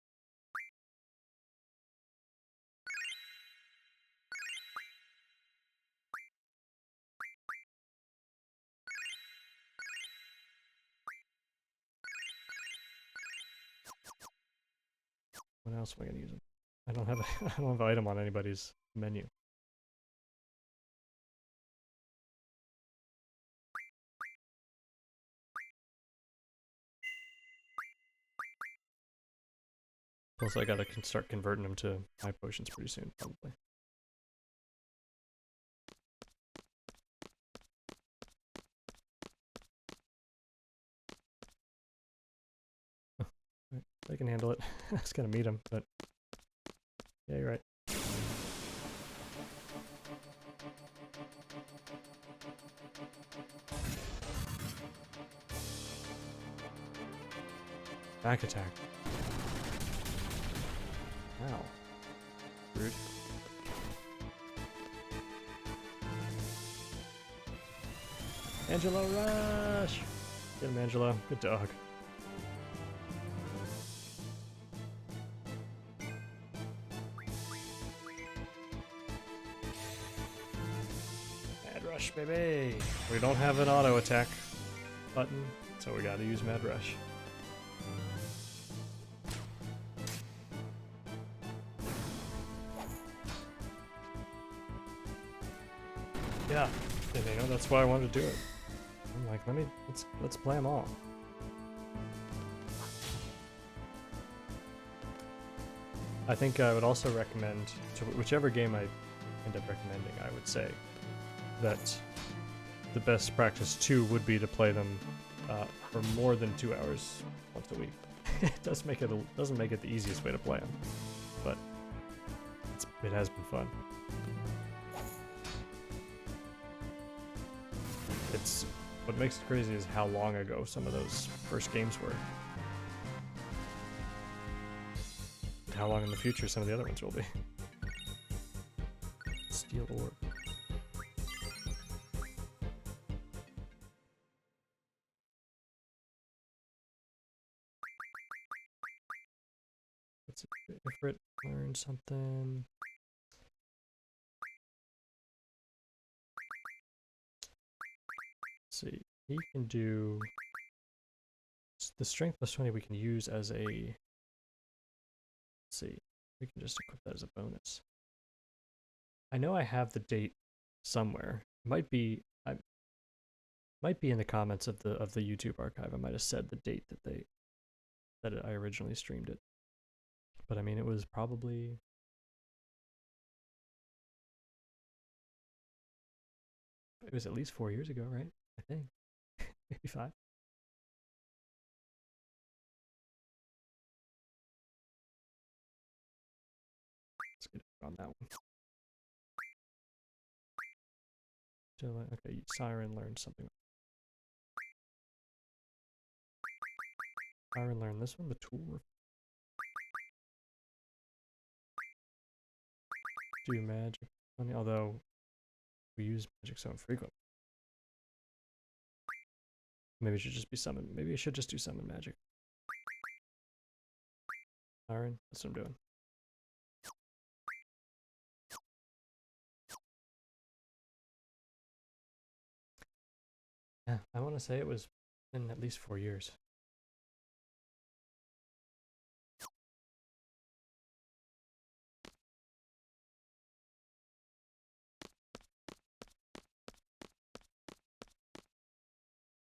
What else am I gonna use them? I don't have I don't have an item on anybody's menu. Plus, I gotta start converting them to high potions pretty soon, probably. They can handle it. I was gonna meet them, but yeah, you're right. Back attack. Wow. Rude. Angelo, rush! Get him, Angelo. Good dog. Mad rush, baby! We don't have an auto attack button, so we gotta use Mad rush. Yeah, and you know, that's why I wanted to do it. I'm like, let's play them all. I think I would also recommend, to whichever game I end up recommending, I would say that the best practice too would be to play them for more than 2 hours once a week. It doesn't make it the easiest way to play them, but it has been fun. What makes it crazy is how long ago some of those first games were. And how long in the future some of the other ones will be. Steel orb. Let's see if it learned something. See, he can do the strength plus 20 we can use as a, let's see, we can just equip that as a bonus. I know I have the date somewhere. It might be in the comments of the YouTube archive. I might have said the date that I originally streamed it. But I mean, it was probably at least 4 years ago, right? I think. Maybe 5. Let's get on that one. Okay, Siren learned something. Siren learned this one, the tool. Do magic, although we use magic so infrequently. Maybe it should just be summon. Maybe I should just do summon magic. Siren, that's what I'm doing. Yeah, I want to say it was in at least 4 years.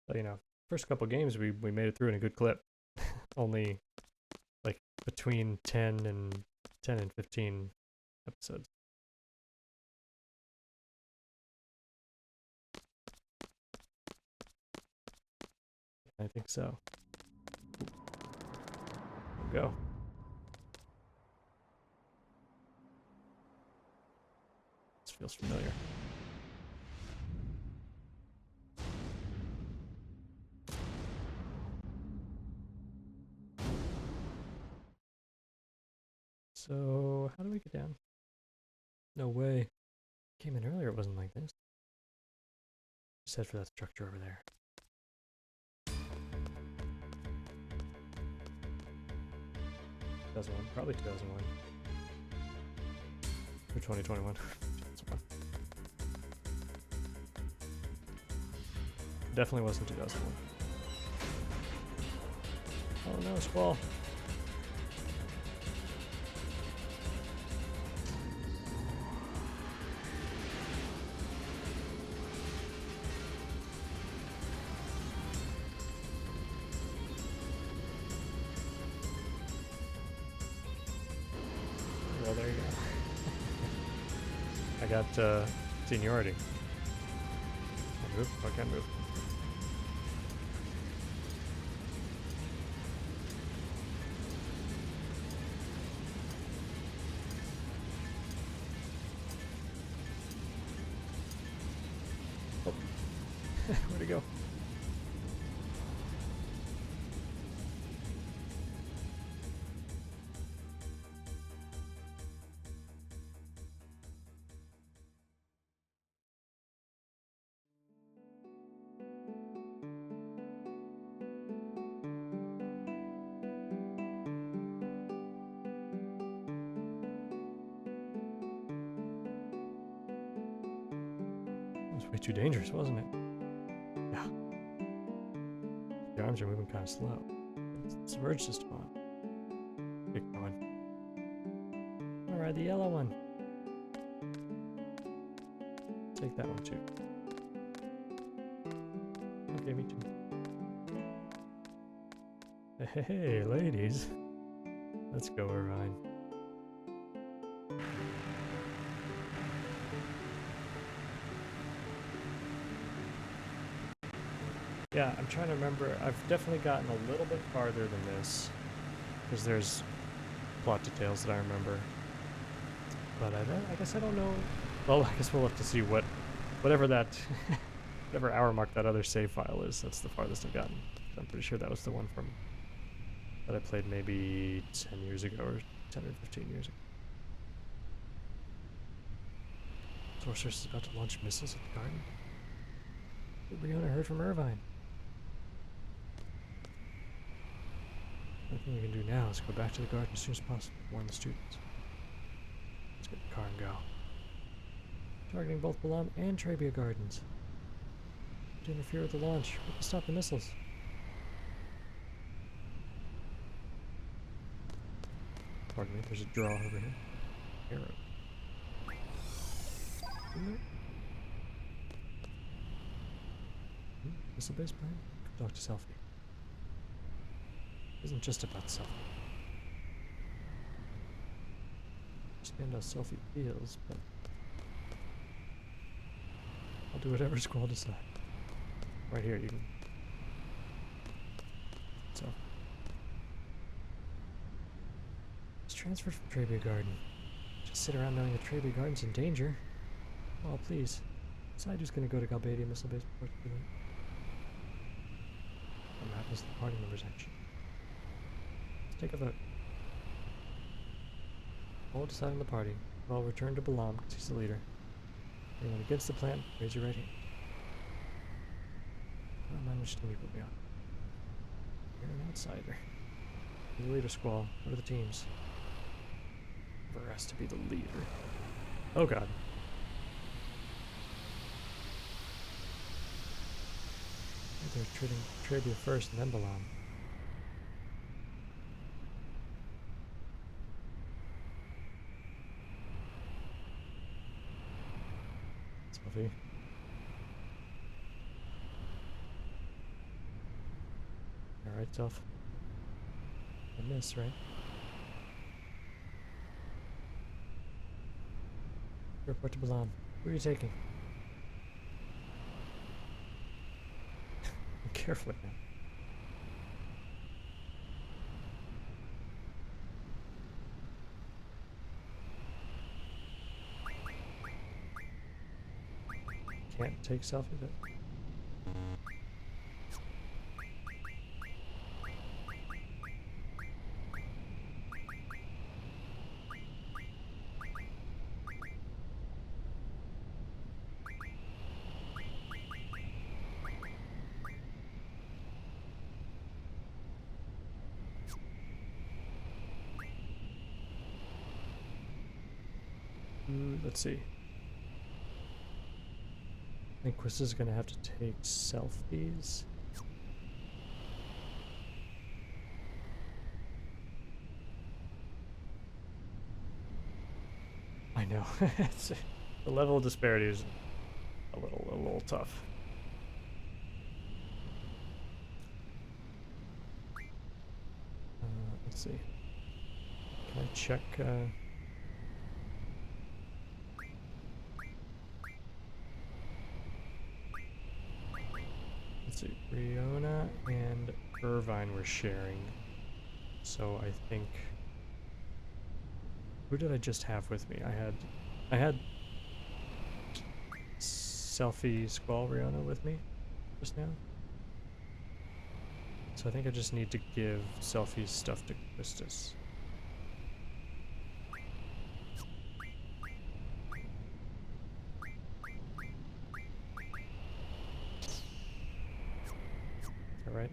But, you know, first couple games we made it through in a good clip. Only like between 10 and 15 episodes. I think so. We'll go. This feels familiar. So, how do we get down? No way. Came in earlier, it wasn't like this. Just head for that structure over there. 2001, probably 2001. Or 2021. 2001. Definitely wasn't 2001. Oh no, squall. Well, there you go. I got seniority. Can't move. I can't move. Oh. Where'd he go? Way too dangerous, wasn't it? Yeah. The arms are moving kind of slow. It's the merge system on. Get going. I'll ride the yellow one. Take that one too. Okay, me too. Hey, ladies. Let's go, Irvine. Yeah, I'm trying to remember. I've definitely gotten a little bit farther than this, because there's plot details that I remember. But I guess I don't know. Well, I guess we'll have to see whatever that, whatever hour mark that other save file is. That's the farthest I've gotten. I'm pretty sure that was the one from that I played maybe 10 years ago or 10 or 15 years ago. Sorceress is about to launch missiles at the garden. Brianna heard from Irvine. The only thing we can do now is go back to the garden as soon as possible, warn the students. Let's get the car and go. Targeting both Balam and Trebia gardens. To interfere with the launch, we can stop the missiles. Pardon me, there's a draw over here. Arrow. Missile-based plan? Talk to Selfie. It isn't just about Selfie. Understand how Selfie feels, but I'll do whatever Squall decides. Right here, you can. So. It's transferred from Trebia Garden. Just sit around knowing that Trebia Garden's in danger. Oh, please. Saidu's gonna go to Galbadia Missile Base before it's too late. What happens to the party members' action? Let's take a vote. All decide on the party. I'll return to Balam because he's the leader. Anyone against the plan, raise your right hand. I don't mind which team you put me on. You're an outsider. You're the leader, Squall. What are the teams? Whoever has to be the leader. Oh god. They're treating Trebia first and then Balam. Sophie. Alright, Self. I miss, right? Report to Balam. Who are you taking? Carefully now. Can't take selfie, but let's see. I think Quist is gonna have to take selfies. I know. The level of disparity is a little tough. Let's see. Can I check? Let's see, Riona and Irvine were sharing. So I think, who did I just have with me? I had Selfie Squall Riona with me just now. So I think I just need to give Selfie's stuff to Quistis. Alright.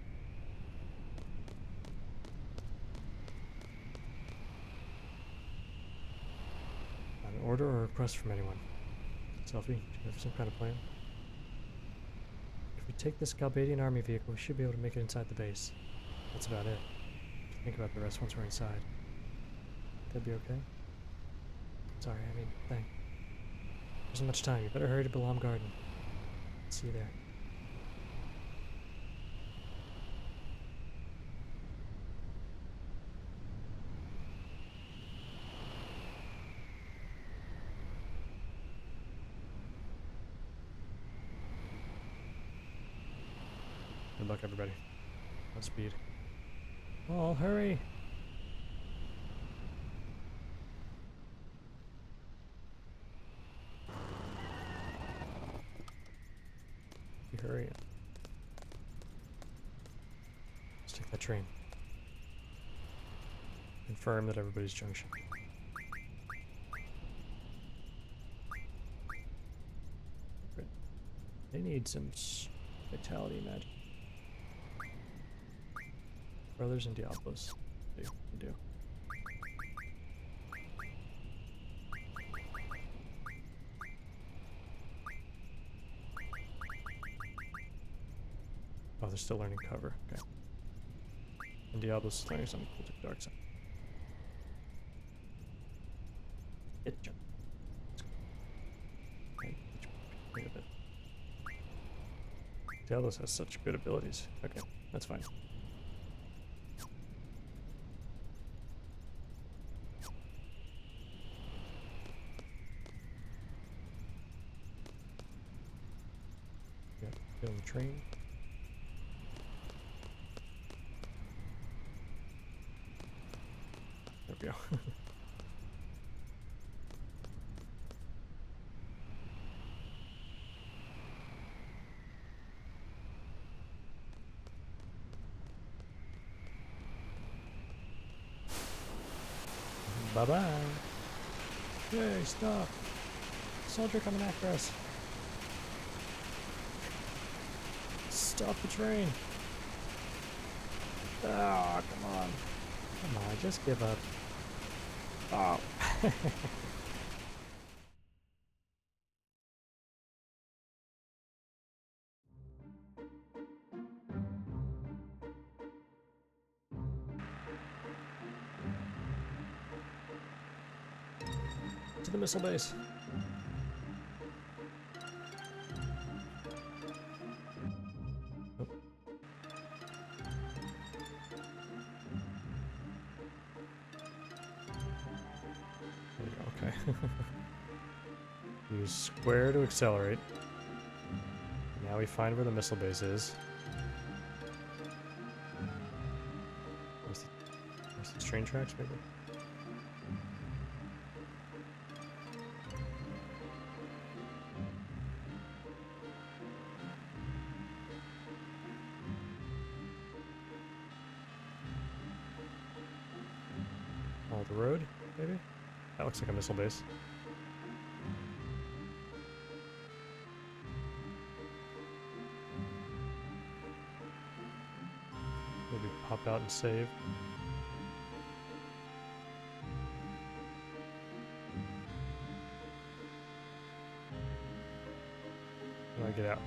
An order or a request from anyone? Selfie, do you have some kind of plan? take this Galbadian army vehicle, we should be able to make it inside the base. That's about it. Think about the rest once we're inside. That'd be okay? Sorry, I mean, thanks. There isn't much time. You better hurry to Balam Garden. See you there. Good luck, everybody. On speed. Oh, hurry! Hurry. Let's take that train. Confirm that everybody's junction. Good. They need some vitality magic. Brothers and Diablos. They do. Oh, they're still learning cover. Okay. And Diablo's learning something cool to the dark side. Hit jump. Okay, wait a bit. Diablos has such good abilities. Okay, that's fine. Yeah, get on the train. There we go. Bye-bye. Yay, stop. Soldier coming after us. Stop the train. Oh, come on. Come on, just give up. Oh. To the missile base. Oh. There we go, okay. Use square to accelerate. Now we find where the missile base is. Where's the train tracks, maybe? Oh, the road, maybe? That looks like a missile base. Maybe pop out and save. How do I get out?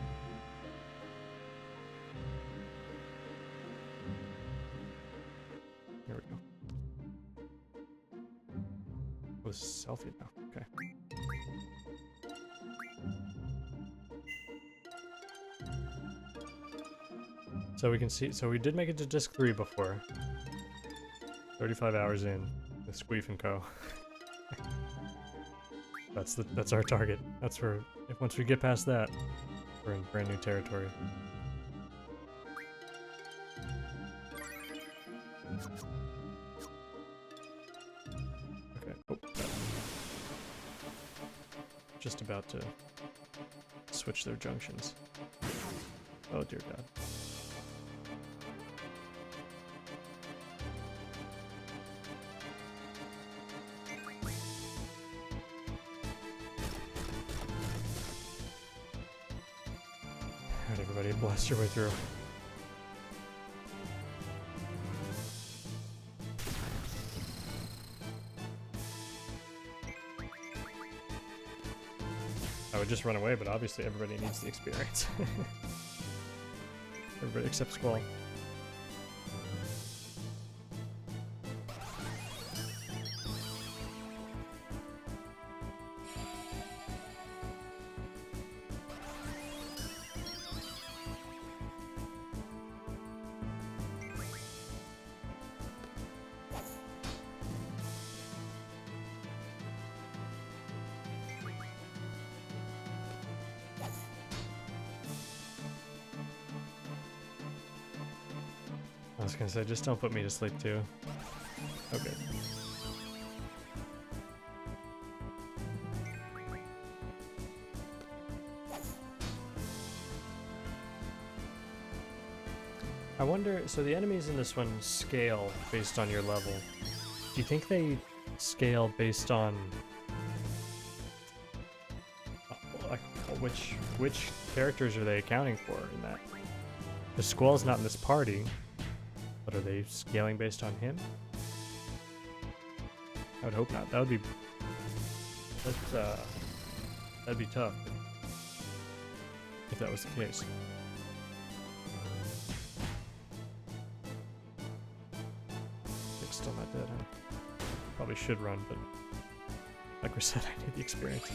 Here we go. Oh, this is selfie now. Okay. So we can see, so we did make it to disc 3 before. 35 hours in with Squeef and Co. That's our target. That's where, if once we get past that, we're in brand new territory. Okay. Oh, just about to switch their junctions. Oh dear God. Alright, everybody, blast your way through. I would just run away, but obviously everybody needs the experience. Everybody except Squall. I was gonna say, just don't put me to sleep too. Okay. I wonder, so the enemies in this one scale based on your level. Do you think they scale based on like which characters are they accounting for in that? The Squall's not in this party. But are they scaling based on him? I would hope not. That would be... that'd be tough if that was the case. It's still not dead, huh? Probably should run, but like we said, I need the experience.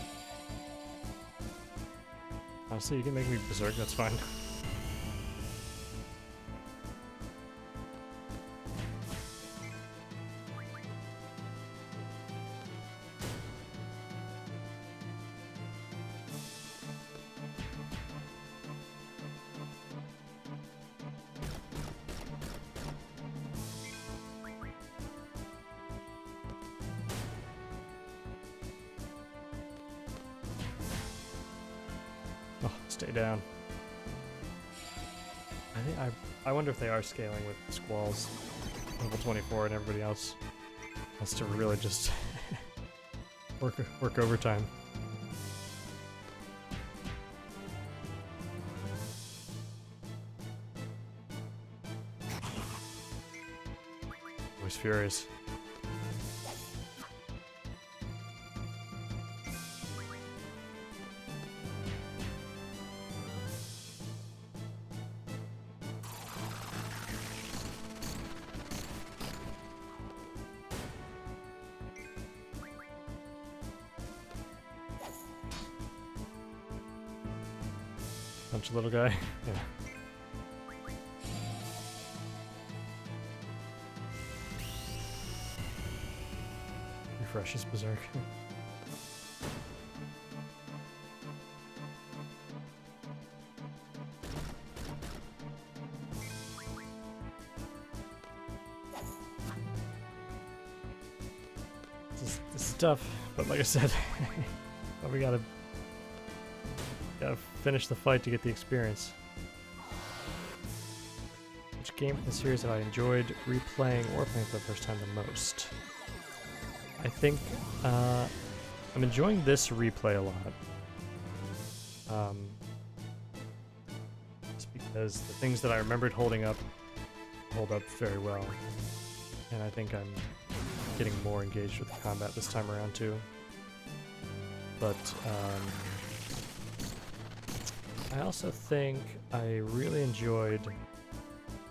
Honestly, you can make me berserk, that's fine. Oh, stay down. I wonder if they are scaling with Squall's level 24 and everybody else has to really just work overtime. I was furious. Punch a little guy. Yeah. Refresh his berserk. This is tough, but like I said, we gotta finish the fight to get the experience. Which game from the series have I enjoyed replaying or playing for the first time the most? I think I'm enjoying this replay a lot. Just because the things that I remembered holding up hold up very well. And I think I'm getting more engaged with the combat this time around too. But I also think I really enjoyed...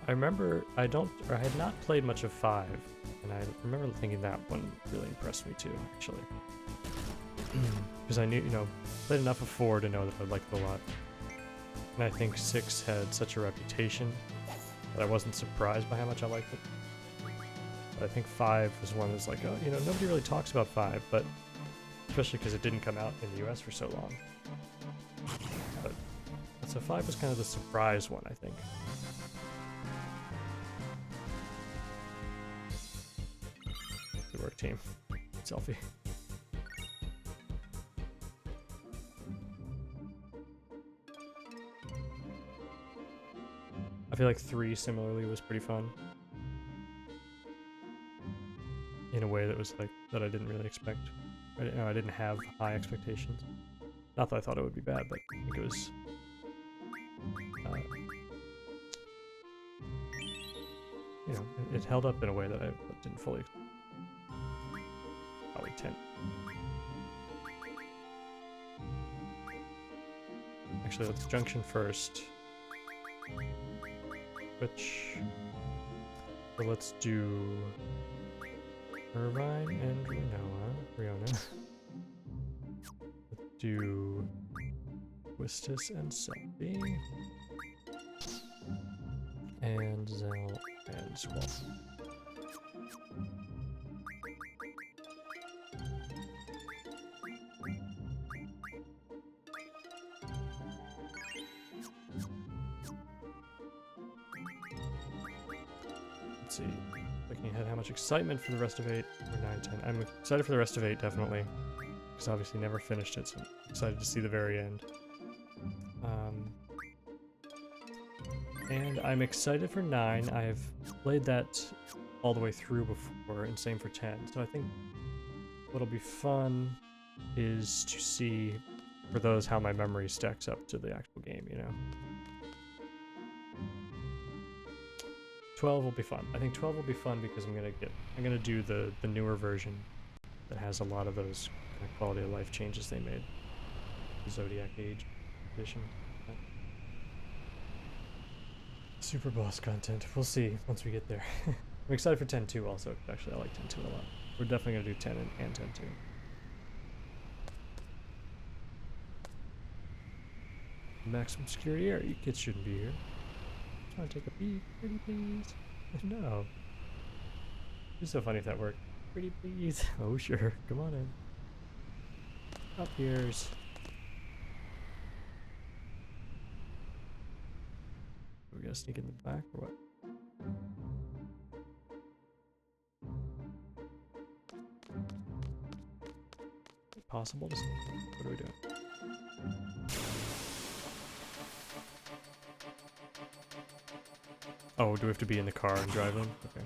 I remember I had not played much of 5, and I remember thinking that one really impressed me too, actually. Because I knew, played enough of 4 to know that I liked it a lot. And I think 6 had such a reputation that I wasn't surprised by how much I liked it. But I think 5 was one that's like, oh, nobody really talks about 5, but especially because it didn't come out in the US for so long. But so 5 was kind of the surprise one, I think. Good work, team. Selfie. I feel like 3 similarly was pretty fun. In a way that was like, that I didn't really expect. I didn't have high expectations. Not that I thought it would be bad, but I think it was... it held up in a way that I didn't fully expect. Probably 10. Actually, let's junction first. Which, so let's do Irvine and Riona. Let's do Wistus and Selby. And Zell and Squall. Let's see. Looking ahead, how much excitement for the rest of 8 or 9, 10. I'm excited for the rest of 8, definitely. Because obviously never finished it, so I'm excited to see the very end. And I'm excited for 9. I've played that all the way through before, and same for 10. So I think what'll be fun is to see, for those, how my memory stacks up to the actual game, you know? 12 will be fun. I think 12 will be fun because I'm gonna do the newer version that has a lot of those kind of quality of life changes they made. The Zodiac Age edition. Super boss content. We'll see once we get there. I'm excited for 10 too also. Actually, I like 10 too a lot. We're definitely gonna do 10 and 10 too. Maximum security area. You kids shouldn't be here. Just want to take a peek. Pretty please. No. It'd be so funny if that worked. Pretty please. Oh sure. Come on in. Up here's. We gotta sneak in the back or what? Is it possible to sneak? What are we doing? Oh, do we have to be in the car and drive in? Okay.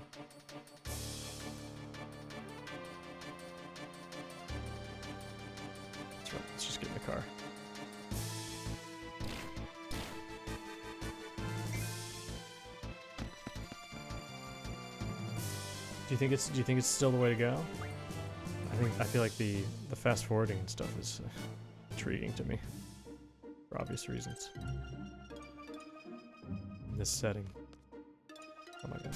That's right, let's just get in the car. Do you think it's still the way to go? I feel like the fast forwarding and stuff is intriguing to me for obvious reasons. In this setting. Oh my god.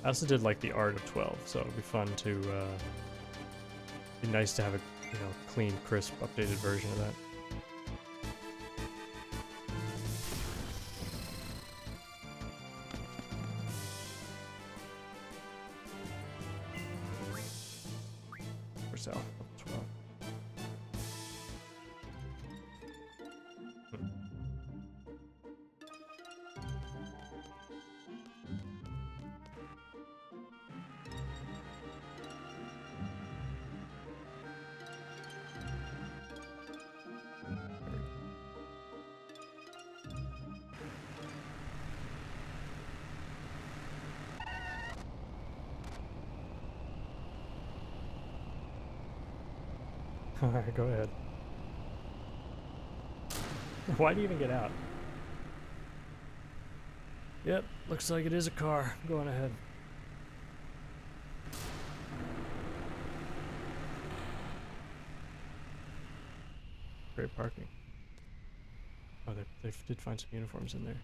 I also did like the art of 12, so it'll be fun to be nice to have a clean, crisp, updated version of that. So, 12. Alright, go ahead. Why do you even get out? Yep, looks like it is a car. I'm going ahead. Great parking. Oh, they did find some uniforms in there.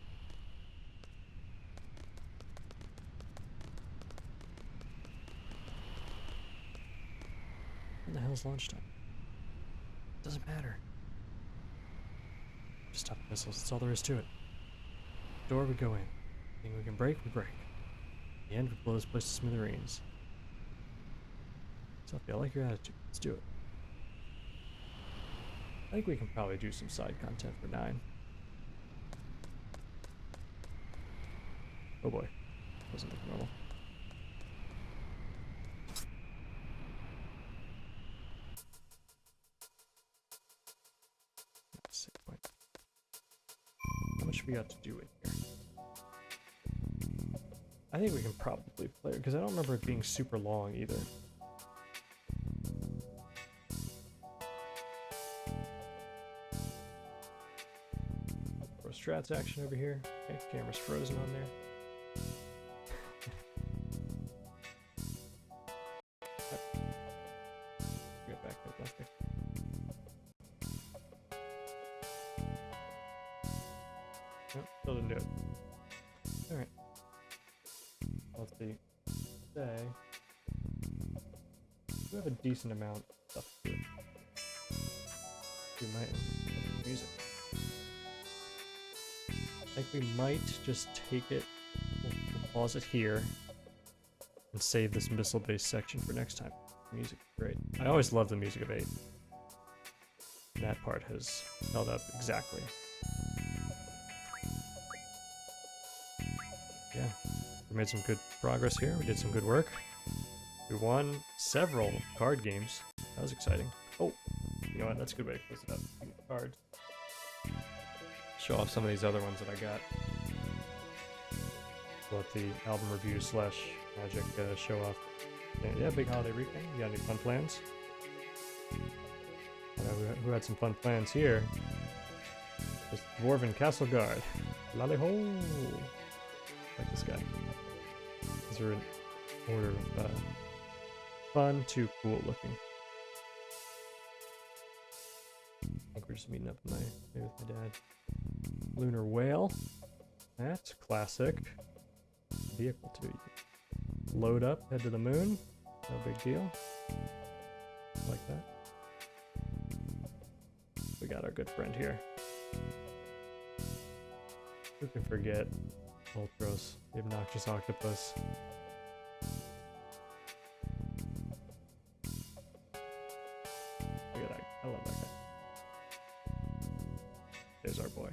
When the hell's lunchtime? Doesn't matter. Just stop the missiles, that's all there is to it. Door, we go in. Anything we can break, we break. In the end, we blow this place to smithereens. Sophie, I like your attitude. Let's do it. I think we can probably do some side content for 9. Oh boy. Doesn't look normal. How much we got to do in here? I think we can probably play it, because I don't remember it being super long either. Throw strats action over here. Okay, camera's frozen on there. Get back there, plastic. Nope, still didn't do it. Alright. Let's see. Say. We have a decent amount of stuff to do. We might. Music. I think we might just take it. We'll pause it here. And save this missile-based section for next time. Music is great. I always love the music of VIII. That part has held up exactly. Yeah, we made some good progress here. We did some good work. We won several card games. That was exciting. Oh, you know what? That's a good way to close it up. Cards. Show off some of these other ones that I got. Let the album review / magic show off. Yeah, big holiday weekend. You got any fun plans? Who had some fun plans here? This Dwarven Castle Guard. Lally ho! Like this guy. These are in order of fun to cool looking. I think we're just meeting up with maybe with my dad. Lunar Whale. That's classic. Vehicle too. Load up, head to the moon. No big deal. Like that. We got our good friend here. Who can forget Ultros, the obnoxious octopus? Look at that. I love that guy. There's our boy.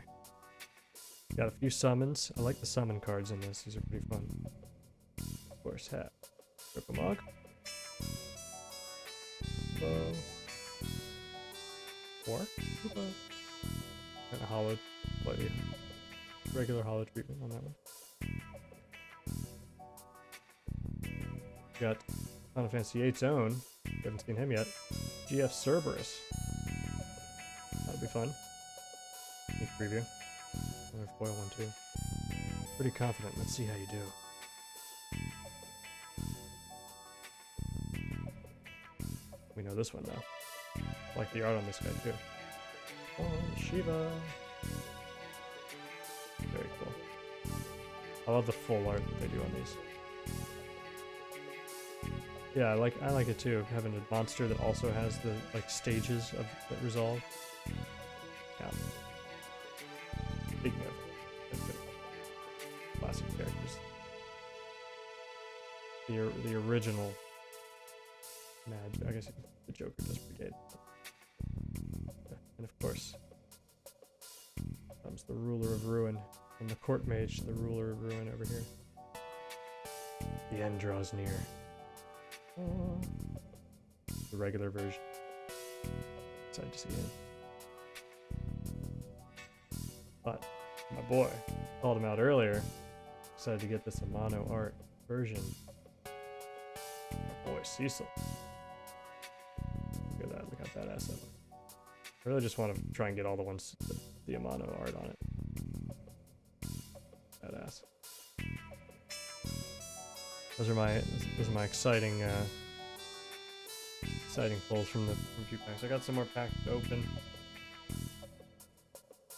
Got a few summons. I like the summon cards in this. These are pretty fun. Of course, hat. Ripamog. Bow. Fork. And a hollow. Slightly regular hollow treatment on that one. Got Final Fantasy VIII's own. Haven't seen him yet. GF Cerberus. That'll be fun. Sneak preview. Another foil one too. Pretty confident. Let's see how you do. We know this one though. I like the art on this guy too. Oh, Shiva. Very cool. I love the full art that they do on these. Yeah, I like it too. Having a monster that also has the stages of that resolve. Yeah. Speaking of classic characters, the original I guess the Joker does predate. And of course, comes the ruler of ruin, and the court mage, the ruler of ruin over here. The end draws near. Oh. The regular version. Excited to see him. But my boy, called him out earlier. Excited to get this Amano art version. My boy Cecil. Look at that, look how badass that looks. I really just want to try and get all the ones with the Amano art on it. Badass. Those are my exciting pulls from a few packs. I got some more packs to open.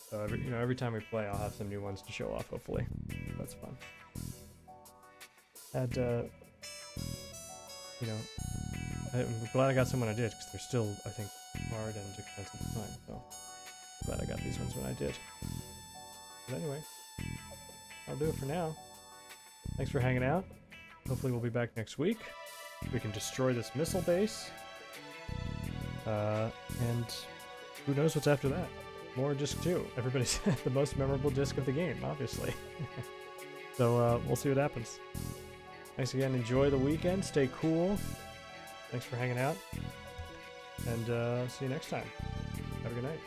So every time we play, I'll have some new ones to show off. Hopefully, that's fun. And I'm glad I got some when I did, because they're still, I think, hard and expensive to find. So glad I got these ones when I did. But anyway, I'll do it for now. Thanks for hanging out. Hopefully we'll be back next week. We can destroy this missile base. And who knows what's after that? More disc 2. Everybody's the most memorable disc of the game, obviously. So we'll see what happens. Thanks again. Enjoy the weekend. Stay cool. Thanks for hanging out. And see you next time. Have a good night.